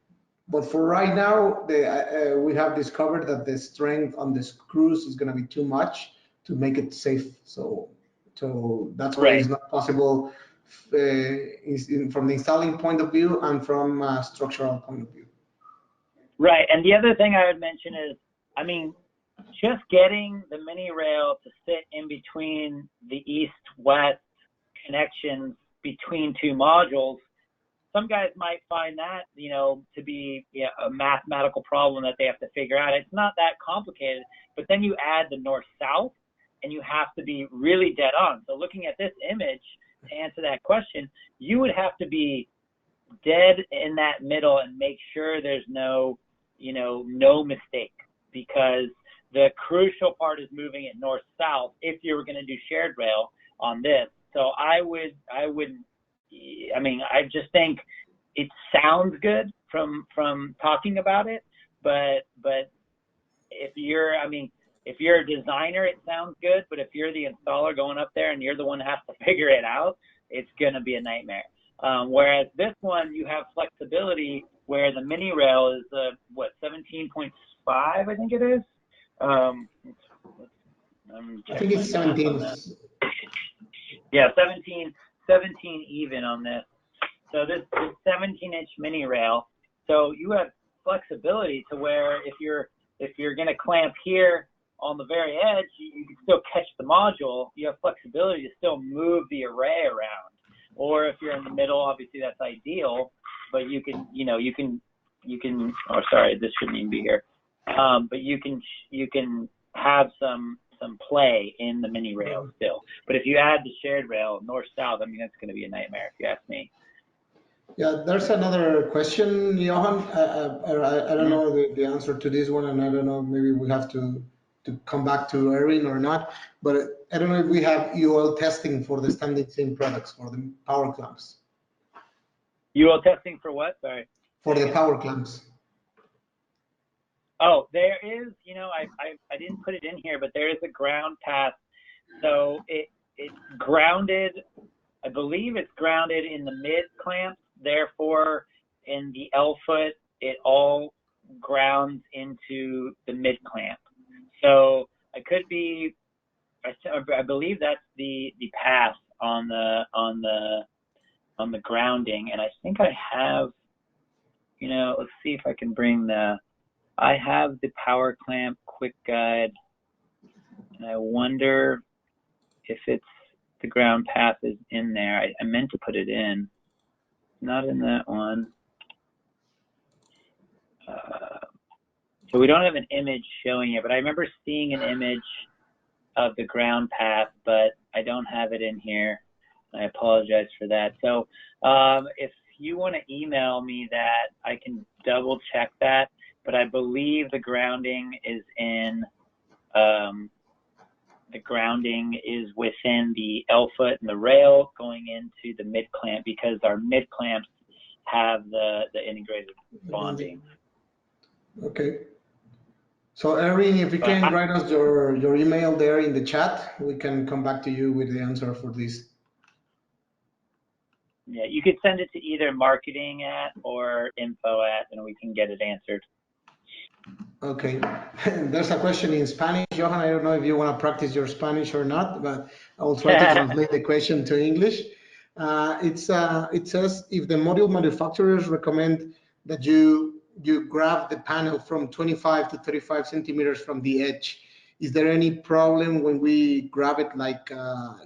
But for right now, we have discovered that the strength on the screws is going to be too much to make it safe. So that's why it's not possible from the installing point of view and from a structural point of view. Right. And the other thing I would mention is, I mean, just getting the mini rail to sit in between the east-west connections between 2 modules, some guys might find that, to be a mathematical problem that they have to figure out. It's not that complicated, but then you add the north-south, and you have to be really dead on. So looking at this image, to answer that question, you would have to be dead in that middle and make sure there's no mistake, because the crucial part is moving it north-south if you were going to do shared rail on this. So I just think it sounds good from talking about it, but if you're a designer, it sounds good, but if you're the installer going up there and you're the one that has to figure it out, it's going to be a nightmare. Whereas this one, you have flexibility where the mini rail is 17.5, I think it is. I think it's 17. Yeah, 17 even on this. So this is 17-inch mini rail. So you have flexibility to where if you're going to clamp here on the very edge, you can still catch the module. You have flexibility to still move the array around. Or if you're in the middle, obviously that's ideal, but you can, oh, sorry, this shouldn't even be here. But you can have some play in the mini rail still. But if you add the shared rail north-south, that's going to be a nightmare if you ask me. Yeah, there's another question, Johan. I don't know the answer to this one, and I don't know, maybe we have to come back to Erin or not, but I don't know if we have UL testing for the standing seam products, for the power clamps. UL testing for what? Sorry. For the power clamps. Oh, there is, I didn't put it in here, but there is a ground path. So it's grounded, I believe it's grounded in the mid clamp. Therefore, in the L foot, it all grounds into the mid clamp. So I believe that's the path on the grounding. And I think I have, let's see if I can bring I have the power clamp quick guide, and I wonder if the ground path is in there. I meant to put it in. Not in that one. So we don't have an image showing it, but I remember seeing an image of the ground path, but I don't have it in here. I apologize for that. So if you want to email me that, I can double check that, but I believe the grounding is within the L foot and the rail going into the mid clamp, because our mid clamps have the integrated bonding. Okay. So Erin, if you can write us your email there in the chat, we can come back to you with the answer for this. Yeah, you could send it to either marketing at or info at, and we can get it answered. Okay. There's a question in Spanish. Johan, I don't know if you want to practice your Spanish or not, but I will try to translate the question to English. It says, if the module manufacturers recommend that you grab the panel from 25 to 35 centimeters from the edge, is there any problem when we grab it like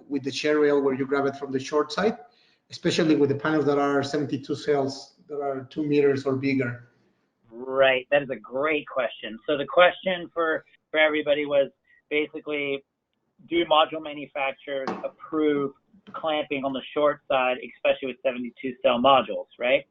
with the chair rail where you grab it from the short side, especially with the panels that are 72 cells that are 2 meters or bigger? Right, that is a great question. So the question for everybody was basically, do module manufacturers approve clamping on the short side, especially with 72 cell modules, right?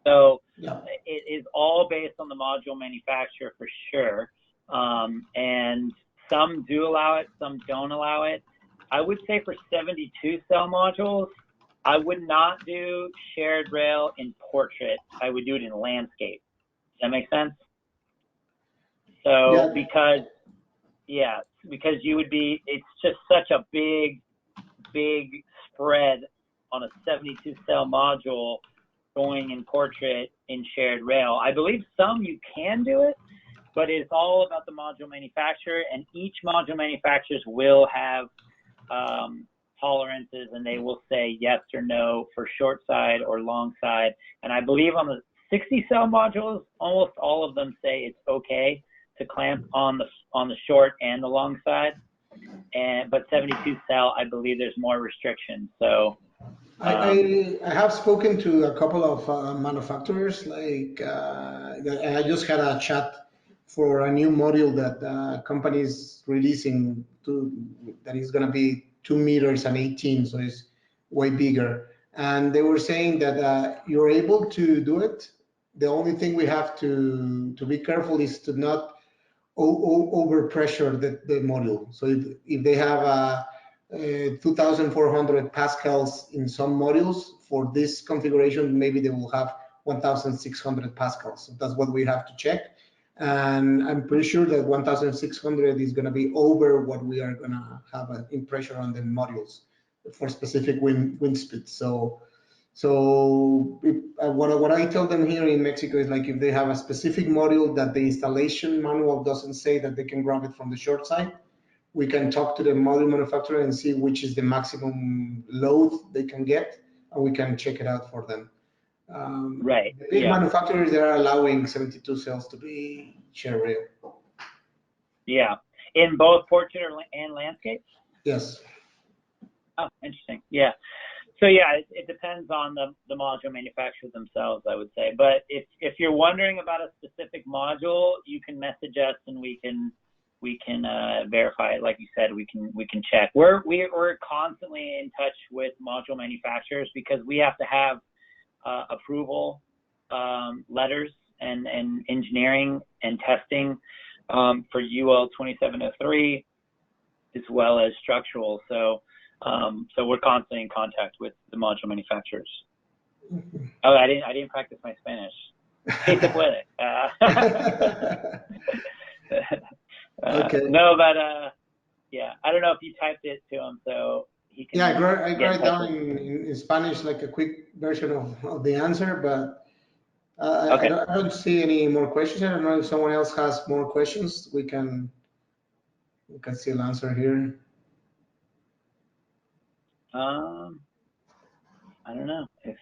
So yeah. It is all based on the module manufacturer for sure. And some do allow it, some don't allow it. I would say for 72 cell modules, I would not do shared rail in portrait. I would do it in landscape. Does that make sense? So because you would be, it's just such a big spread on a 72 cell module going in portrait in shared rail. I believe some you can do it, but it's all about the module manufacturer, and each module manufacturers will have tolerances, and they will say yes or no for short side or long side. And I believe on the 60 cell modules, almost all of them say it's okay to clamp on the short and the long side. But 72 cell, I believe there's more restrictions. So I have spoken to a couple of manufacturers, like I just had a chat for a new module that company is releasing that is going to be 2 meters and 18, so it's way bigger. And they were saying that you're able to do it. The only thing we have to be careful is to not overpressure the module. So if they have 2,400 pascals in some modules, for this configuration, maybe they will have 1,600 pascals. So that's what we have to check. And I'm pretty sure that 1,600 is going to be over what we are going to have in pressure on the modules for specific wind speed. So what I tell them here in Mexico is, like, if they have a specific module that the installation manual doesn't say that they can grab it from the short side, we can talk to the module manufacturer and see which is the maximum load they can get, and we can check it out for them. Right. The big manufacturers, they are allowing 72 cells to be share rail. Yeah. In both portrait and landscape? Yes. Oh, interesting. Yeah. So yeah, it depends on the module manufacturers themselves, I would say. But if you're wondering about a specific module, you can message us and we can verify it. Like you said, we can check. We're constantly in touch with module manufacturers because we have to have approval letters and engineering and testing for UL 2703 as well as structural. So we're constantly in contact with the module manufacturers. Oh, I didn't practice my Spanish. Que se puede. Okay. No, but yeah, I don't know if you typed it to him, so he can. Yeah, I got it down in Spanish, like a quick version of the answer, but okay. I don't see any more questions. I don't know if someone else has more questions. We can still answer here. I don't know if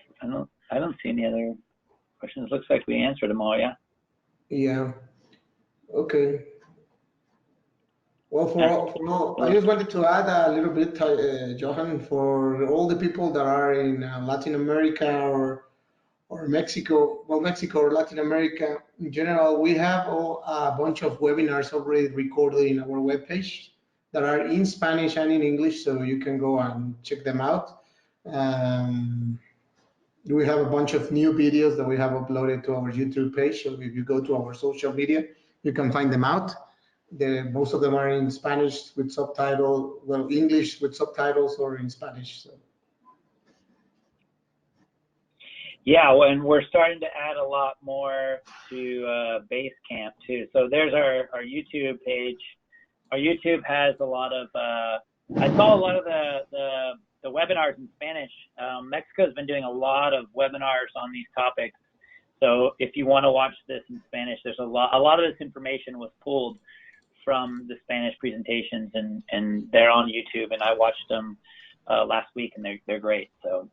I don't see any other questions. Looks like we answered them all. Yeah. Yeah. Okay. Well, I just wanted to add a little bit, Johan, for all the people that are in Latin America or Mexico, well, Mexico or Latin America in general, we have a bunch of webinars already recorded in our webpage that are in Spanish and in English, so you can go and check them out. We have a bunch of new videos that we have uploaded to our YouTube page, so if you go to our social media, you can find them out. Most of them are in Spanish with subtitle, well, English with subtitles, or in Spanish. So. Yeah, and we're starting to add a lot more to Basecamp too. So there's our YouTube page. Our YouTube has a lot of, I saw a lot of the webinars in Spanish. Mexico's been doing a lot of webinars on these topics. So if you want to watch this in Spanish, there's a lot of this information was pulled from the Spanish presentations, and they're on YouTube, and I watched them last week, and they're great. So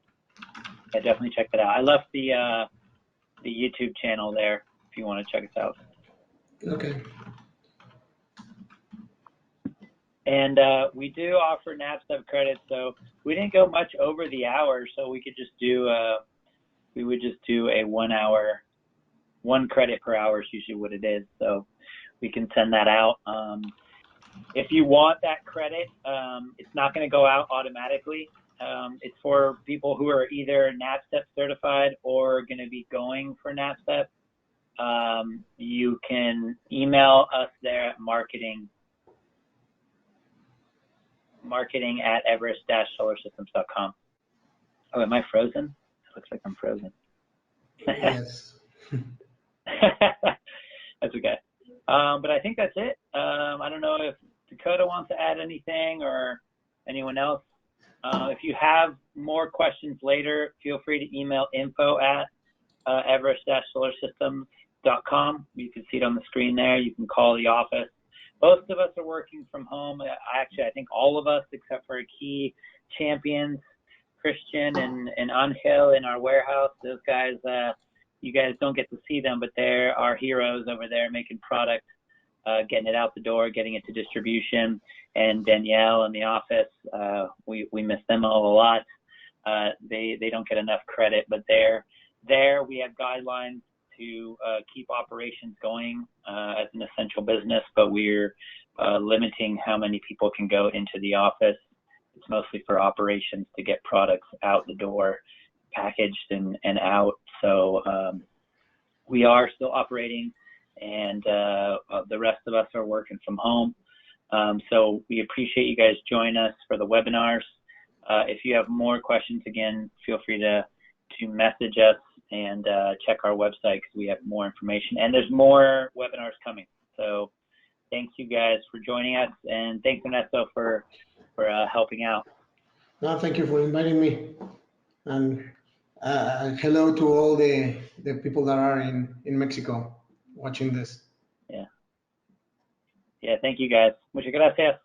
yeah, definitely check that out. I left the YouTube channel there if you want to check us out. Okay. And we do offer NAPSTEP credits, so we didn't go much over the hour, so we could just do we would just do a 1 hour, 1 credit per hour is usually what it is. So we can send that out. If you want that credit, it's not going to go out automatically. It's for people who are either NAPSTEP certified or going to be going for NAPSTEP. You can email us there at marketing at everest-solarsystems.com. Oh, am I frozen? It looks like I'm frozen. Yes. That's okay. But I think that's it. I don't know if Dakota wants to add anything or anyone else. If you have more questions later, feel free to email info@everest-solarsystems.com. You can see it on the screen there. You can call the office. Most of us are working from home. Actually, I think all of us except for key champions, Christian and Angel in our warehouse. Those guys, you guys don't get to see them, but they're our heroes over there making product, getting it out the door, getting it to distribution. And Danielle in the office, we miss them all a lot. They don't get enough credit, but they're there. We have guidelines to keep operations going as an essential business, but we're limiting how many people can go into the office. It's mostly for operations to get products out the door, packaged and out. So we are still operating, and the rest of us are working from home. So we appreciate you guys joining us for the webinars. If you have more questions, again, feel free to message us and check our website because we have more information. And there's more webinars coming. So thank you guys for joining us, and thanks Ernesto for helping out. No, thank you for inviting me. And hello to all the people that are in Mexico watching this. Yeah, thank you guys. Muchas gracias.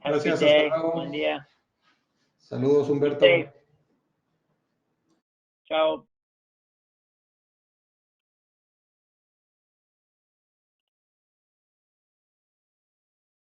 Have a good day. Buen día. Saludos, Humberto. Stay safe. Ciao.